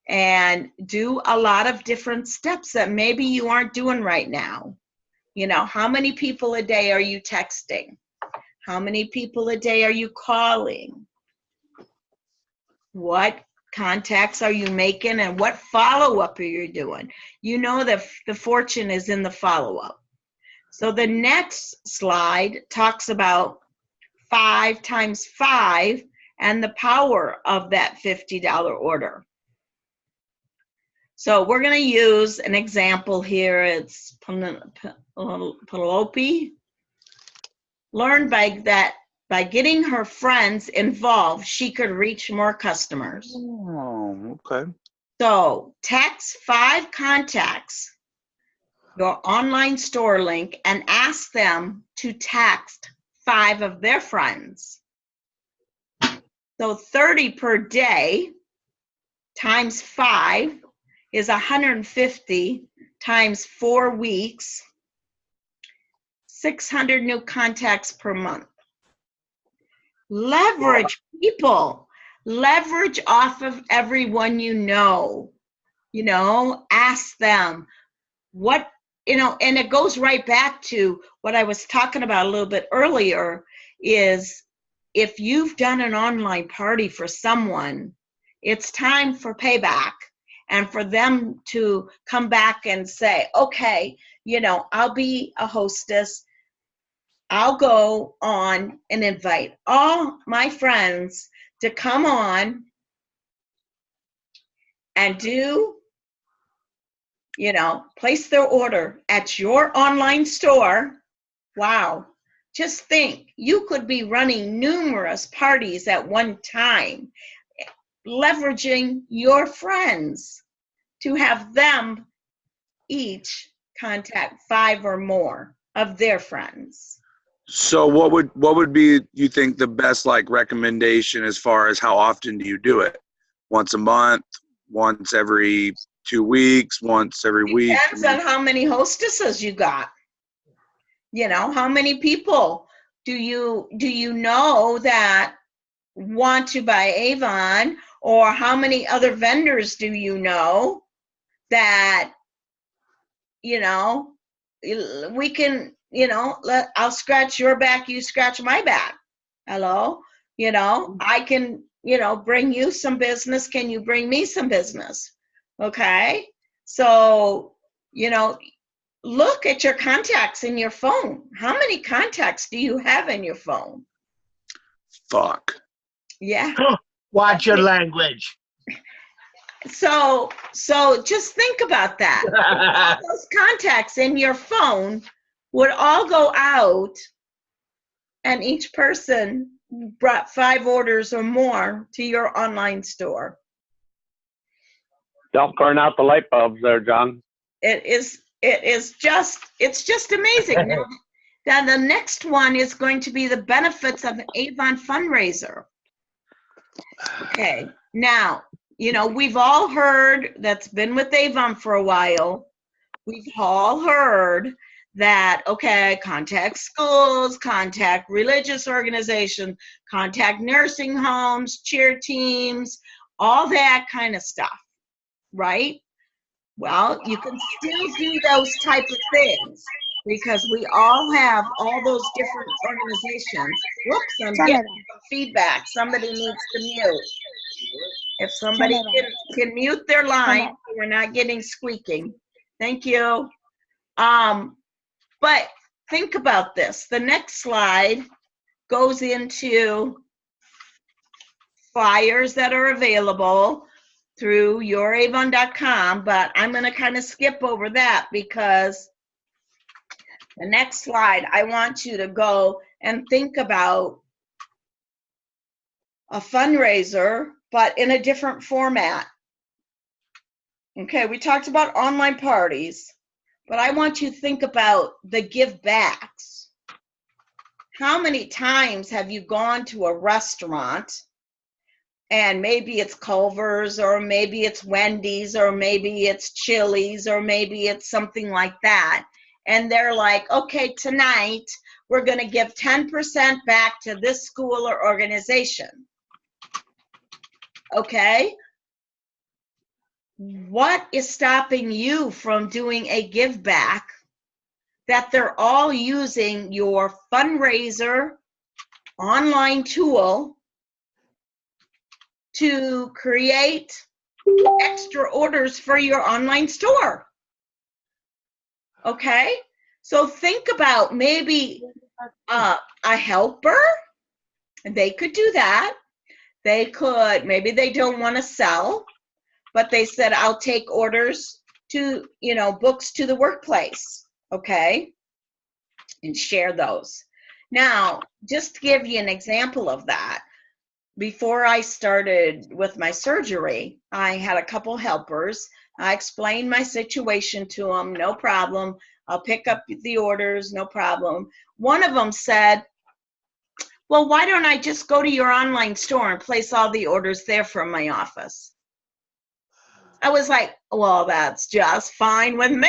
and do a lot of different steps that maybe you aren't doing right now. You know, how many people a day are you texting? How many people a day are you calling? What contacts are you making and what follow-up are you doing? You know that the fortune is in the follow-up. So the next slide talks about 5 times 5 and the power of that $50 order. So we're going to use an example here. It's Penelope. Learned by getting her friends involved, she could reach more customers.
Oh, okay.
So text 5 contacts, your online store link, and ask them to text 5 of their friends. So 30 per day times 5 is 150 times 4 weeks, 600 new contacts per month. Leverage people. Leverage off of everyone you know. You know, ask them what, you know, and it goes right back to what I was talking about a little bit earlier is if you've done an online party for someone, it's time for payback. and for them to come back and say, okay, I'll be a hostess. I'll go on and invite all my friends to come on and place their order at your online store. Wow. Just think, you could be running numerous parties at one time, leveraging your friends to have them each contact 5 or more of their friends.
So what would be, you think, the best like recommendation as far as how often do you do it? Once a month, once every 2 weeks, once every week?
Depends on how many hostesses you got. How many people do you know that want to buy Avon, or how many other vendors do you know that we can, I'll scratch your back, you scratch my back. Hello? I can, bring you some business. Can you bring me some business? Okay? So, look at your contacts in your phone. How many contacts do you have in your phone?
Fuck.
Yeah.
Watch your language.
So just think about that. All those contacts in your phone would all go out, and each person brought 5 orders or more to your online store.
Don't burn out the light bulbs there, John.
It's just amazing. Now the next one is going to be the benefits of an Avon fundraiser. Okay. Now, we've all heard, that's been with Avon for a while, we've all heard that, okay, contact schools, contact religious organizations, contact nursing homes, cheer teams, all that kind of stuff, right? Well, you can still do those type of things because we all have all those different organizations. Whoops, I'm getting some feedback. Somebody needs to mute. If somebody can mute their line, so we're not getting squeaking. Thank you. But think about this. The next slide goes into flyers that are available through youravon.com, but I'm going to kind of skip over that because the next slide, I want you to go and think about a fundraiser, but in a different format. Okay, we talked about online parties, but I want you to think about the give backs. How many times have you gone to a restaurant, and maybe it's Culver's, or maybe it's Wendy's, or maybe it's Chili's, or maybe it's something like that, and they're like, okay, tonight we're going to give 10% back to this school or organization. Okay? What is stopping you from doing a give back that they're all using your fundraiser online tool to create extra orders for your online store? Okay? So think about maybe a helper. They could do that. They could, maybe they don't want to sell, but they said, I'll take orders to, books to the workplace, okay? And share those. Now, just to give you an example of that, before I started with my surgery, I had a couple helpers. I explained my situation to them, no problem. I'll pick up the orders, no problem. One of them said, well, why don't I just go to your online store and place all the orders there from my office? I was like, well, that's just fine with me,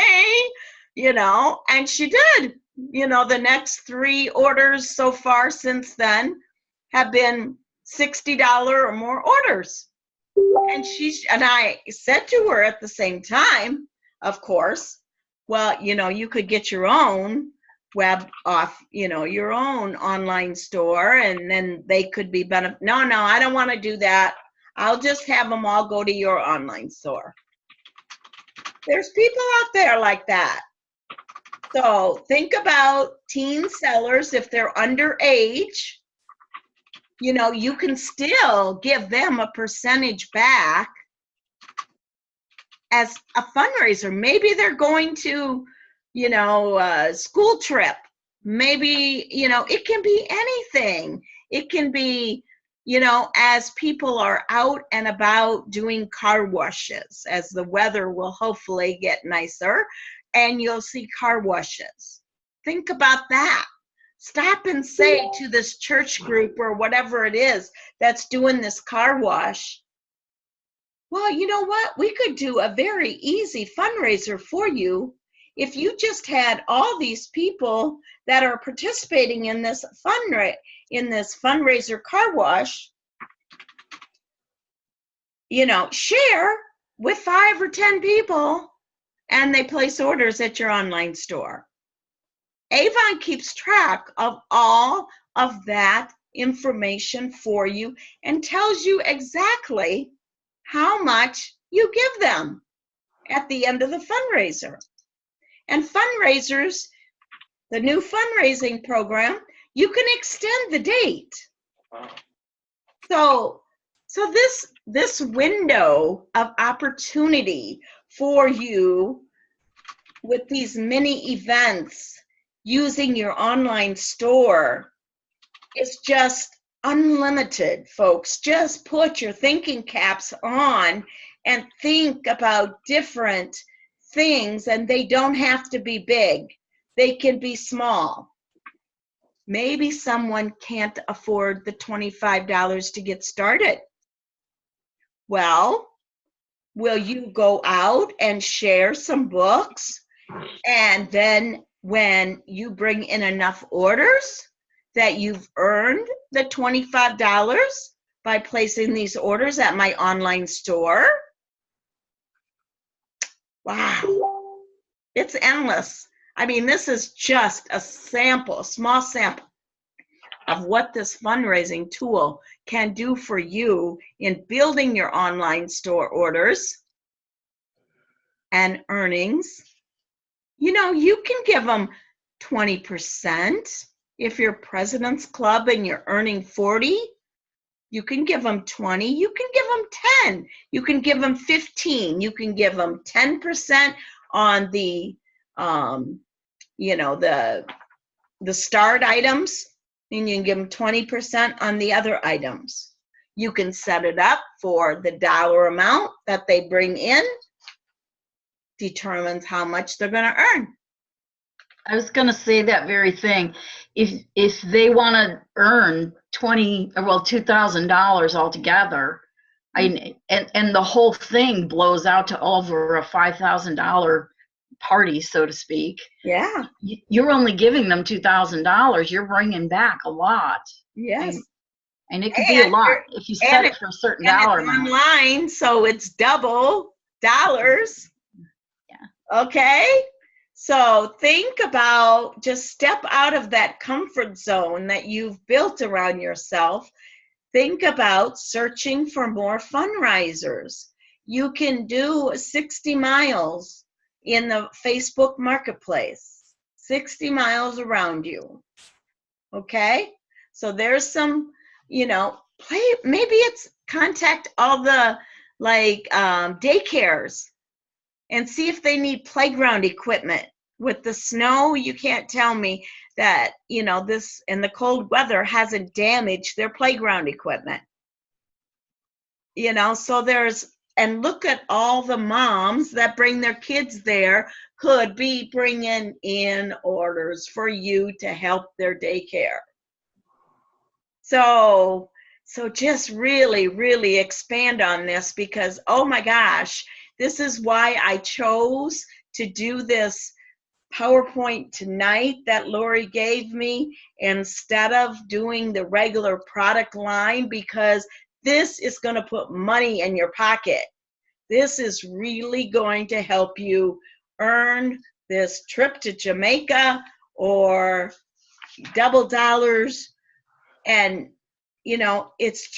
and she did. The next 3 orders so far since then have been $60 or more orders. And I said to her at the same time, of course, well, you could get your own web off, your own online store, and then they could be no, I don't want to do that. I'll just have them all go to your online store. There's people out there like that. So think about teen sellers. If they're underage, you know, you can still give them a percentage back as a fundraiser. Maybe they're going to, you know, a school trip. Maybe, you know, it can be anything. It can be, you know, as people are out and about doing car washes, as the weather will hopefully get nicer, and you'll see car washes. Think about that. Stop and say to this church group or whatever it is that's doing this car wash, well, you know what? We could do a very easy fundraiser for you if you just had all these people that are participating in this fundraiser car wash, you know, share with 5 or 10 people, and they place orders at your online store. Avon keeps track of all of that information for you and tells you exactly how much you give them at the end of the fundraiser. And fundraisers, the new fundraising program, you can extend the date. So this window of opportunity for you with these mini events using your online store is just unlimited, folks. Just put your thinking caps on and think about different things, and they don't have to be big. They can be small. Maybe someone can't afford the $25 to get started. Well, will you go out and share some books? And then when you bring in enough orders that you've earned the $25 by placing these orders at my online store? Wow, it's endless. I mean, this is just a sample, a small sample of what this fundraising tool can do for you in building your online store orders and earnings. You know, you can give them 20%. If you're President's Club and you're earning 40, you can give them 20. You can give them 10. You can give them 15. You can give them 10% on the, you know, the start items, and you can give them 20% on the other items. You can set it up for the dollar amount that they bring in, determines how much they're going to earn.
I was going to say that very thing. If they want to earn $2,000 altogether, and the whole thing blows out to over a $5,000 party, so to speak.
Yeah.
You're only giving them $2,000. You're bringing back a lot.
Yes.
And it could be a lot if you set it for a certain dollar amount.
Online, so it's double dollars. Yeah. Okay. So think about, just step out of that comfort zone that you've built around yourself. Think about searching for more fundraisers. You can do 60 miles in the Facebook marketplace, 60 miles around you. Okay? So there's some, you know, maybe it's contact all the daycares and see if they need playground equipment. With the snow, you can't tell me that, you know, this and the cold weather hasn't damaged their playground equipment. You know, so and look at all the moms that bring their kids there could be bringing in orders for you to help their daycare. So just really, really expand on this, because, oh my gosh, this is why I chose to do this PowerPoint tonight that Lori gave me instead of doing the regular product line, because this is going to put money in your pocket. This is really going to help you earn this trip to Jamaica or double dollars. And, you know, it's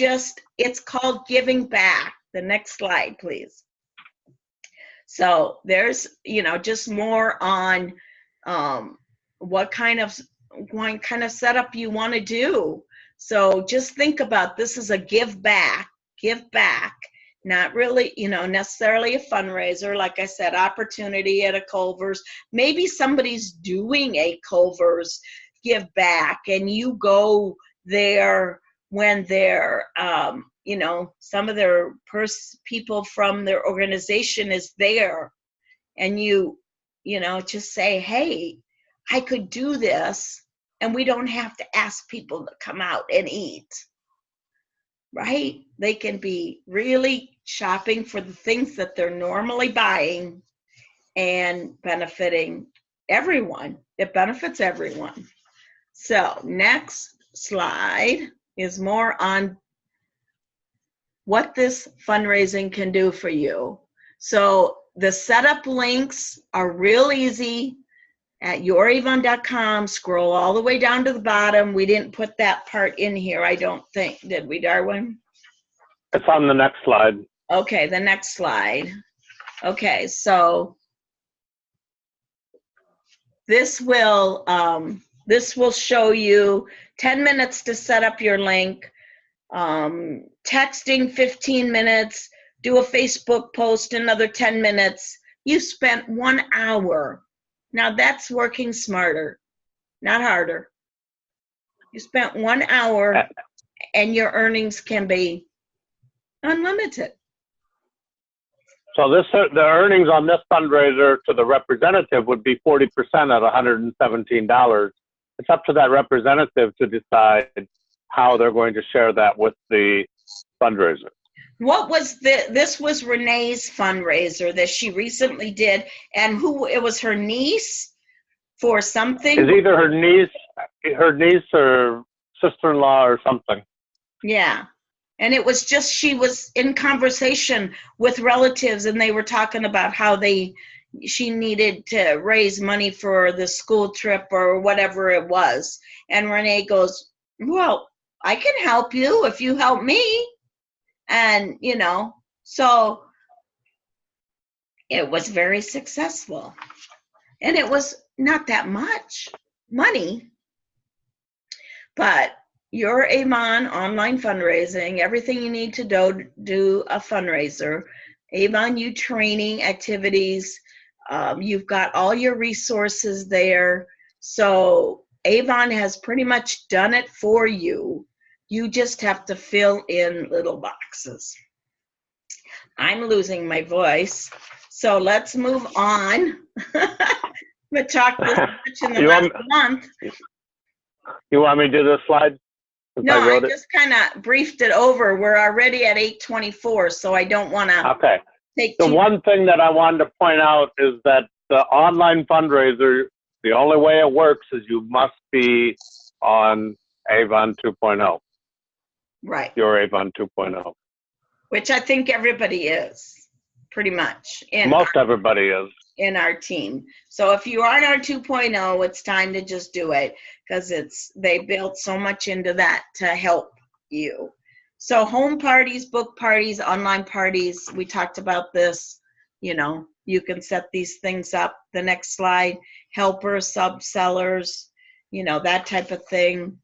called giving back. The next slide, please. So there's, just more on what kind of setup you want to do. So just think about, this is a give back, not really, necessarily a fundraiser. Like I said, opportunity at a Culver's. Maybe somebody's doing a Culver's give back and you go there when they're, some of their people from their organization is there, and you just say, hey, I could do this, and we don't have to ask people to come out and eat, right? They can be really shopping for the things that they're normally buying and benefiting everyone. It benefits everyone. So next slide is more on what this fundraising can do for you. So the setup links are real easy at youravon.com. Scroll all the way down to the bottom. We didn't put that part in here, I don't think. Did we, Darwin?
It's on the next slide.
Okay, the next slide. Okay, so this will show you 10 minutes to set up your link, texting 15 minutes, do a Facebook post another 10 minutes. You spent 1 hour. Now that's working smarter, not harder. You spent 1 hour and your earnings can be unlimited.
So the earnings on this fundraiser to the representative would be 40% at $117. It's up to that representative to decide how they're going to share that with the fundraiser.
What was this was Renee's fundraiser that she recently did, and it was her niece for something?
It's either her niece or sister-in-law or something.
Yeah. And it was just, she was in conversation with relatives, and they were talking about how she needed to raise money for the school trip or whatever it was. And Renee goes, well, I can help you if you help me. And, so it was very successful. And it was not that much money, but Your Avon online fundraising, everything you need to do a fundraiser, Avon U training activities, you've got all your resources there. So Avon has pretty much done it for you. You just have to fill in little boxes. I'm losing my voice, so let's move on. We talked this much in the last month.
You want me to do this slide?
No, I just kind of briefed it over. We're already at 8:24, so I don't want to take
The one thing that I wanted to point out is that the online fundraiser, the only way it works is you must be on Avon 2.0.
Right.
Your Avon 2.0.
Which I think everybody is, pretty much.
Most everybody is.
In our team. So if you aren't our 2.0, it's time to just do it, because they built so much into that to help you. So home parties, book parties, online parties, we talked about this. You can set these things up. The next slide, helpers, sub-sellers, that type of thing.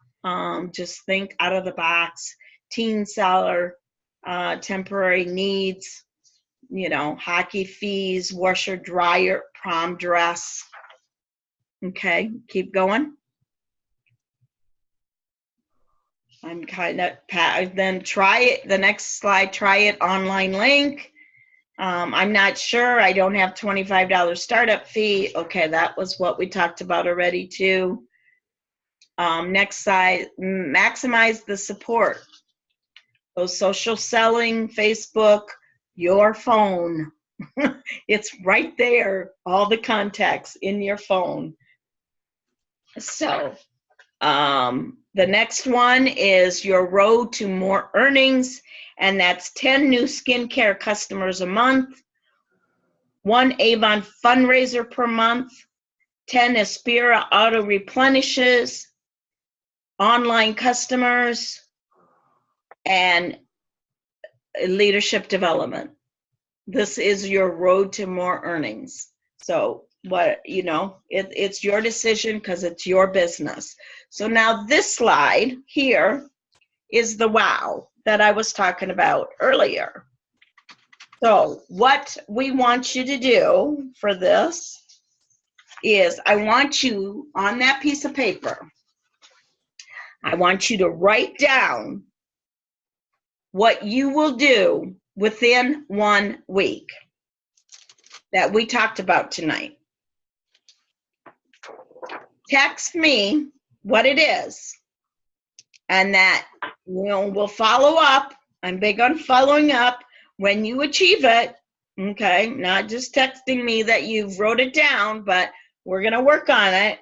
Just think out of the box. Teen seller, temporary needs, hockey fees, washer, dryer, prom dress. Okay, keep going. I'm kind of, then try it, the next slide, try it online link. I'm not sure, I don't have $25 startup fee. Okay, that was what we talked about already too. Next slide, maximize the support. Those social selling, Facebook, your phone. It's right there, all the contacts in your phone. So the next one is your road to more earnings, and that's 10 new skincare customers a month, 1 Avon fundraiser per month, 10 Aspira auto replenishes, online customers, and leadership development. This is your road to more earnings. So it's your decision because it's your business. So now this slide here is the wow that I was talking about earlier. So what we want you to do for this is I want you on that piece of paper, I want you to write down what you will do within 1 week that we talked about tonight. Text me what it is, and that we'll follow up. I'm big on following up when you achieve it. Okay, not just texting me that you wrote it down, but we're going to work on it.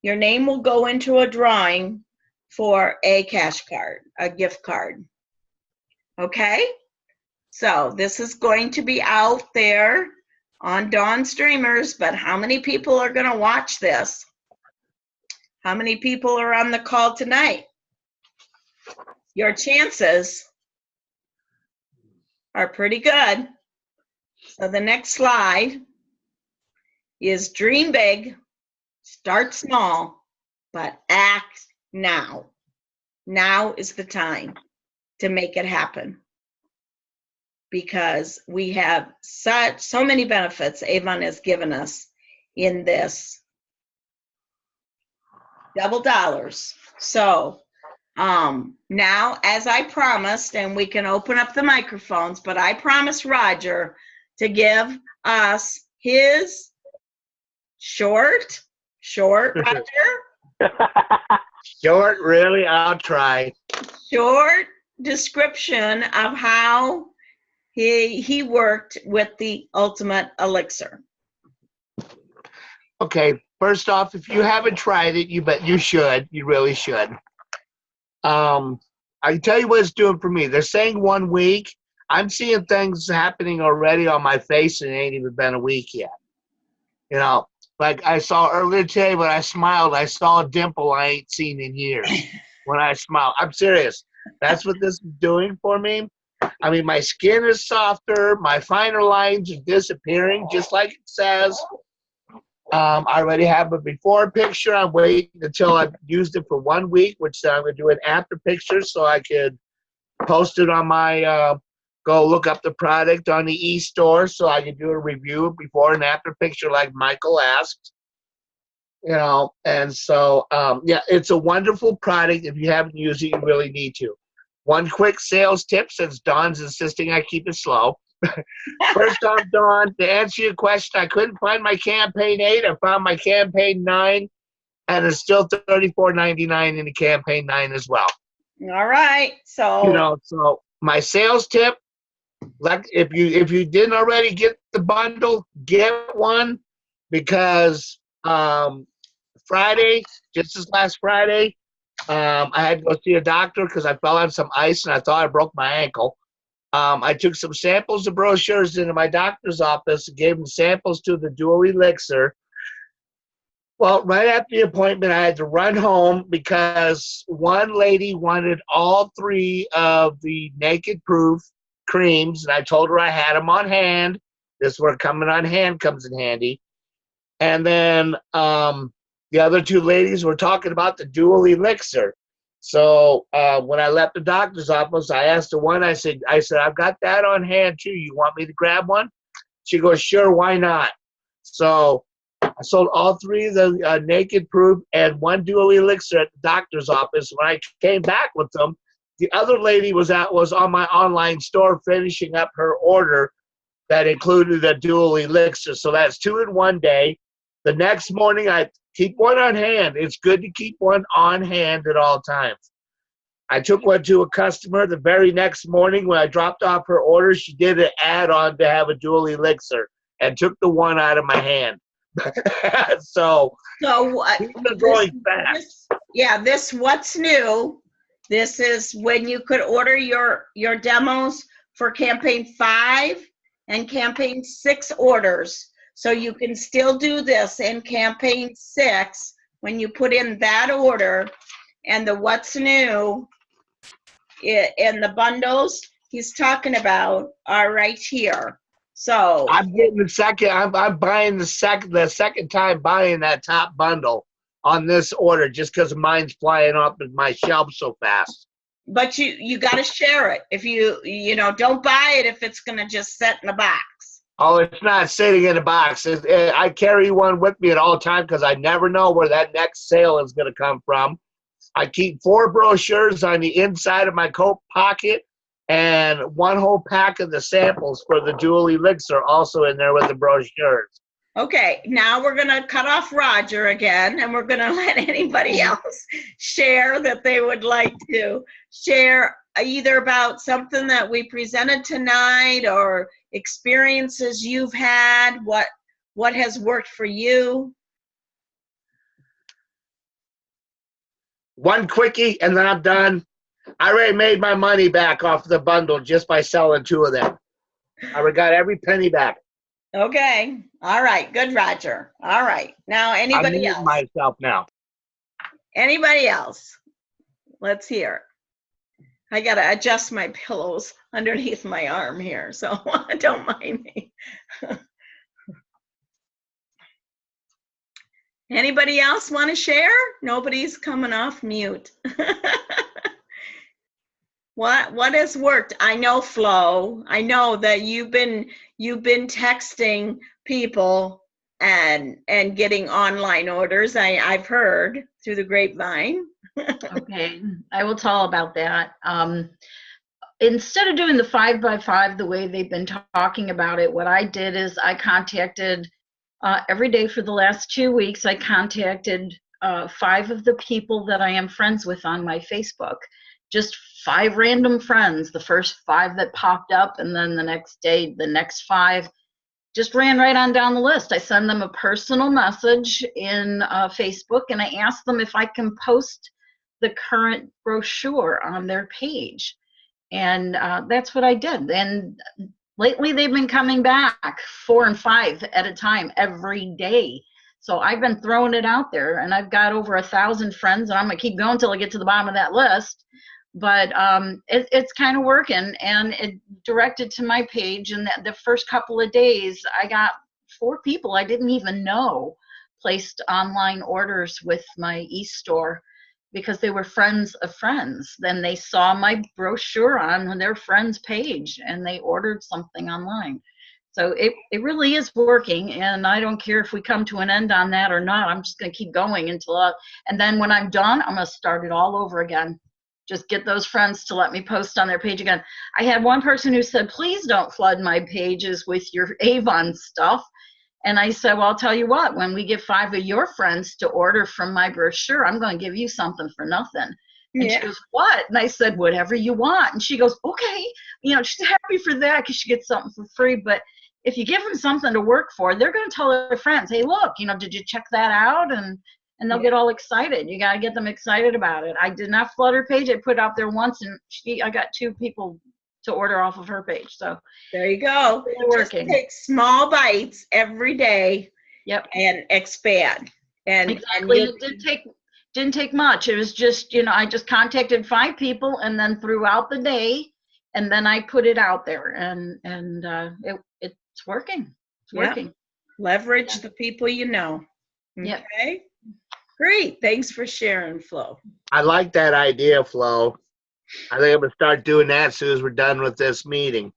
Your name will go into a drawing for a cash card, a gift card. Okay? So this is going to be out there on Dawn Streamers, but how many people are going to watch this? How many people are on the call tonight? Your chances are pretty good. So the next slide is dream big, start small, but act now. Now is the time to make it happen, because we have so many benefits Avon has given us in this double dollars. So now, as I promised, and we can open up the microphones, but I promised Roger to give us his short, Roger?
Short, really? I'll try.
Short description of how he worked with the Ultimate Elixir.
Okay, first off, if you haven't tried it, you should. You really should. I can tell you what it's doing for me. They're saying 1 week. I'm seeing things happening already on my face, and it ain't even been a week yet. You know, like I saw earlier today when I smiled, I saw a dimple I ain't seen in years when I smile. I'm serious. That's what this is doing for me. I mean, my skin is softer. My finer lines are disappearing, just like it says. I already have a before picture. I'm waiting until I've used it for 1 week, which then I'm going to do an after picture so I could post it on my, go look up the product on the e-store so I can do a review before and after picture like Michael asked. You know, and so, yeah, it's a wonderful product. If you haven't used it, you really need to. One quick sales tip, since Dawn's insisting I keep it slow. First off, Dawn, to answer your question, I couldn't find my campaign 8. I found my campaign 9, and it's still $34.99 in the campaign 9 as well.
All right. So,
you know, so my sales tip, like if you didn't already get the bundle, get one, because Friday, just this last Friday, I had to go see a doctor because I fell on some ice and I thought I broke my ankle. I took some samples of brochures into my doctor's office and gave them samples to the dual elixir. Well, right after the appointment, I had to run home because one lady wanted all 3 of the Naked Proof creams, and I told her I had them on hand. This is where coming on hand comes in handy. And then the other 2 ladies were talking about the dual elixir. So when I left the doctor's office, I asked the one, I said, I've got that on hand too. You want me to grab one? She goes, sure, why not? So I sold all 3 of the Naked Proof and 1 dual elixir at the doctor's office. When I came back with them, the other lady was on my online store finishing up her order that included a dual elixir. So that's 2 in 1 day. The next morning, I keep one on hand. It's good to keep one on hand at all times. I took one to a customer. The very next morning when I dropped off her order, she did an add-on to have a dual elixir and took the one out of my hand. So they're going fast.
This what's new. This is when you could order your demos for campaign 5 and campaign 6 orders. So you can still do this in campaign 6 when you put in that order, and the what's new in the bundles he's talking about are right here. So
I'm getting the second. I'm buying the second time buying that top bundle on this order just because mine's flying up in my shelf so fast.
but you got to share it. If you know, don't buy it if it's going to just sit in a box.
Oh, it's not sitting in a box. I carry one with me at all times because I never know where that next sale is going to come from. I keep 4 brochures on the inside of my coat pocket and 1 whole pack of the samples for the dual elixir also in there with the brochures.
Okay, now we're going to cut off Roger again, and we're going to let anybody else share that they would like to share either about something that we presented tonight or experiences you've had, what has worked for you.
One quickie, and then I'm done. I already made my money back off the bundle just by selling 2 of them. I already got every penny back.
Okay, all right, good, Roger. All right, now
I'm
anybody
muting
else?
myself now.
Anybody else? Let's hear. I got to adjust my pillows underneath my arm here, so don't mind me. Anybody else want to share? Nobody's coming off mute. What has worked? I know, Flo. I know that you've been texting people and getting online orders. I've heard through the grapevine.
Okay, I will tell about that. Instead of doing the 5x5 the way they've been talking about it, what I did is I contacted every day for the last 2 weeks. I contacted 5 of the people that I am friends with on my Facebook. Just 5 random friends. The first 5 that popped up, and then the next day, the next 5. Just ran right on down the list. I send them a personal message in Facebook, and I ask them if I can post the current brochure on their page. And that's what I did. And lately they've been coming back 4 and 5 at a time every day. So I've been throwing it out there, and I've got over 1,000 friends, and I'm gonna keep going until I get to the bottom of that list. But it's kind of working, and it directed to my page. And the first couple of days, I got 4 people I didn't even know placed online orders with my e-store because they were friends of friends. Then they saw my brochure on their friend's page, and they ordered something online. So it really is working, and I don't care if we come to an end on that or not. I'm just going to keep going until, and then when I'm done, I'm going to start it all over again. Just get those friends to let me post on their page again. I had one person who said, please don't flood my pages with your Avon stuff. And I said, well, I'll tell you what, when we get 5 of your friends to order from my brochure, I'm going to give you something for nothing. And
Yeah.
she goes, what? And I said, whatever you want. And she goes, okay. You know, she's happy for that because she gets something for free. But if you give them something to work for, they're going to tell their friends, hey, look, you know, did you check that out? And they'll get all excited. You got to get them excited about it. I did not flood her page. I put it out there once, and I got 2 people to order off of her page. So
There you go.
it's working.
Just take small bites every day.
Yep.
And expand. And
Exactly.
and
It didn't take much. It was just, you know, I just contacted 5 people, and then throughout the day, and then I put it out there, and it's working. It's
Yeah.
working.
leverage the people you know.
Yep.
Okay. Great. Thanks for sharing, Flo.
I like that idea, Flo. I think I'm going to start doing that as soon as we're done with this meeting.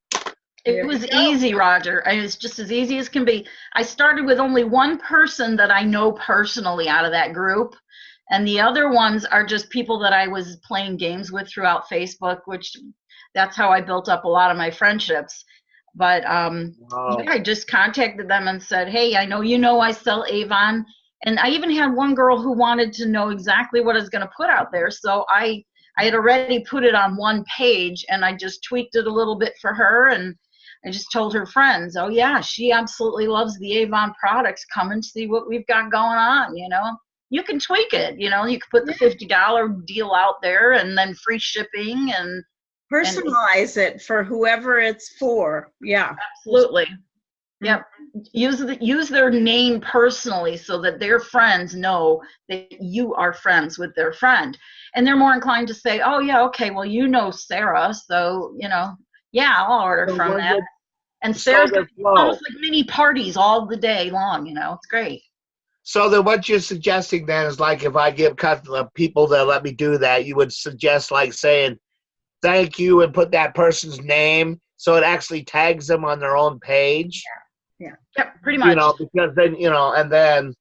There
It
you
was
go.
easy, Roger. It's just as easy as can be. I started with only 1 person that I know personally out of that group. And the other ones are just people that I was playing games with throughout Facebook, which that's how I built up a lot of my friendships. But
Wow.
yeah, I just contacted them and said, hey, I know I sell Avon. And I even had one girl who wanted to know exactly what I was going to put out there. So I had already put it on 1 page, and I just tweaked it a little bit for her. And I just told her friends, oh yeah, she absolutely loves the Avon products. Come and see what we've got going on, you know. You can tweak it, you know, you can put the $50 deal out there, and then free shipping, and
Personalize it for whoever it's for. Yeah.
absolutely. Yep. Use their name personally so that their friends know that you are friends with their friend. And they're more inclined to say, oh yeah, okay, well, you know Sarah, so, you know, yeah, I'll order
So
from
we're
that.
good.
And
So
Sarah's
they
got
flow.
almost like mini parties all the day long, it's great.
So then what you're suggesting then is like if I give people that let me do that, you would suggest like saying thank you and put that person's name so it actually tags them on their own page.
Yep, pretty much.
Because then, and then,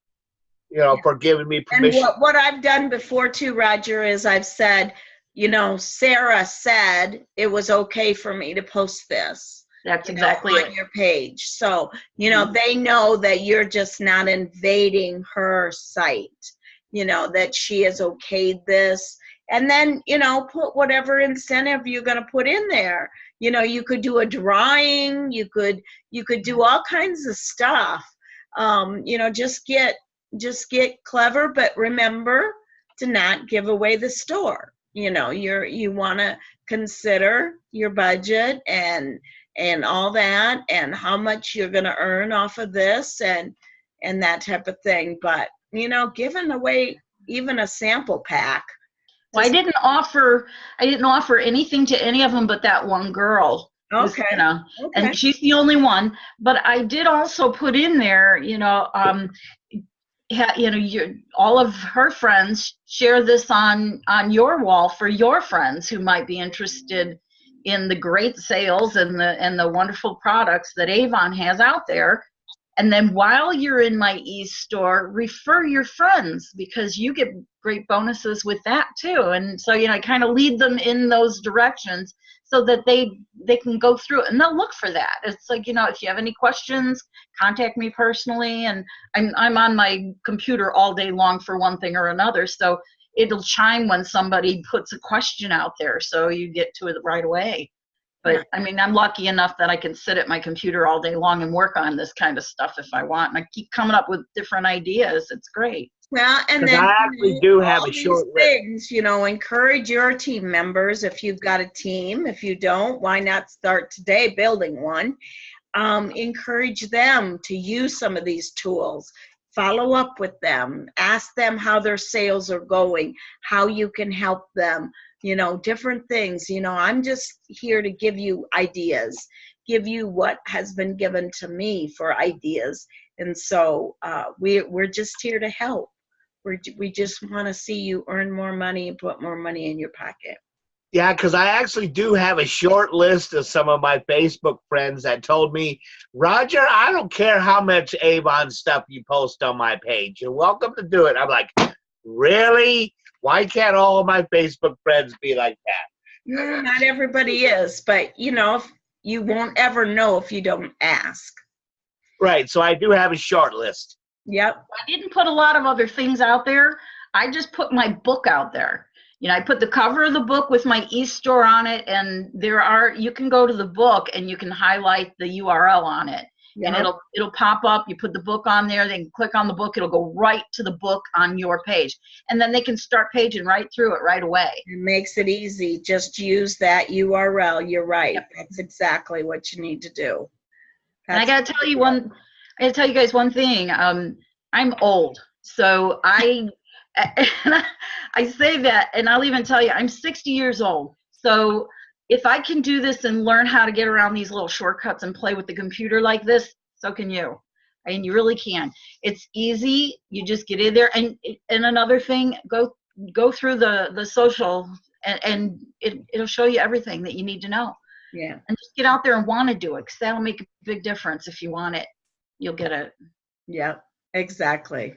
for giving me
And
permission.
what I've done before too, Roger, is I've said, Sarah said it was okay for me to post this.
That's exactly
on
it.
your page. So, they know that you're just not invading her site, that she has okayed this. And then, put whatever incentive you're going to put in there. You could do a drawing, you could do all kinds of stuff. Just get clever, but remember to not give away the store. You want to consider your budget and all that and how much you're going to earn off of this and that type of thing. But, giving away even a sample pack.
Well, I didn't offer anything to any of them but that one girl.
Okay.
And she's the only one. But I did also put in there, all of her friends share this on your wall for your friends who might be interested in the great sales and the wonderful products that Avon has out there. And then while you're in my e-store, refer your friends because you get great bonuses with that too. And so, I kind of lead them in those directions so that they can go through it and they'll look for that. It's like, if you have any questions, contact me personally. And I'm on my computer all day long for one thing or another. So it'll chime when somebody puts a question out there. So you get to it right away. But I'm lucky enough that I can sit at my computer all day long and work on this kind of stuff if I want. And I keep coming up with different ideas. It's great.
Well, and then
I actually do have a short list.
Things, encourage your team members if you've got a team. If you don't, why not start today building one? Encourage them to use some of these tools. Follow up with them. Ask them how their sales are going, how you can help them. Different things. I'm just here to give you ideas, give you what has been given to me for ideas. And so we're just here to help. We just want to see you earn more money and put more money in your pocket.
Yeah, because I actually do have a short list of some of my Facebook friends that told me, Roger, I don't care how much Avon stuff you post on my page. You're welcome to do it. I'm like, really? Why can't all of my Facebook friends be like that?
Not everybody is, but you won't ever know if you don't ask.
Right, so I do have a short list.
Yep.
I didn't put a lot of other things out there. I just put my book out there. I put the cover of the book with my e-store on it, and you can go to the book and you can highlight the URL on it. Yep. And it'll pop up. You put the book on there, they can click on the book, it'll go right to the book on your page. And then they can start paging right through it right away.
It makes it easy. Just use that URL. You're right.
Yep.
That's exactly what you need to do.
And I gotta tell you guys one thing. I'm old, so I say that, and I'll even tell you, I'm 60 years old. So if I can do this and learn how to get around these little shortcuts and play with the computer like this, so can you. You really can. It's easy. You just get in there. And another thing, go through the social, and it'll show you everything that you need to know.
Yeah.
And just get out there and want to do it, because that'll make a big difference. If you want it, you'll get it.
Yeah, exactly.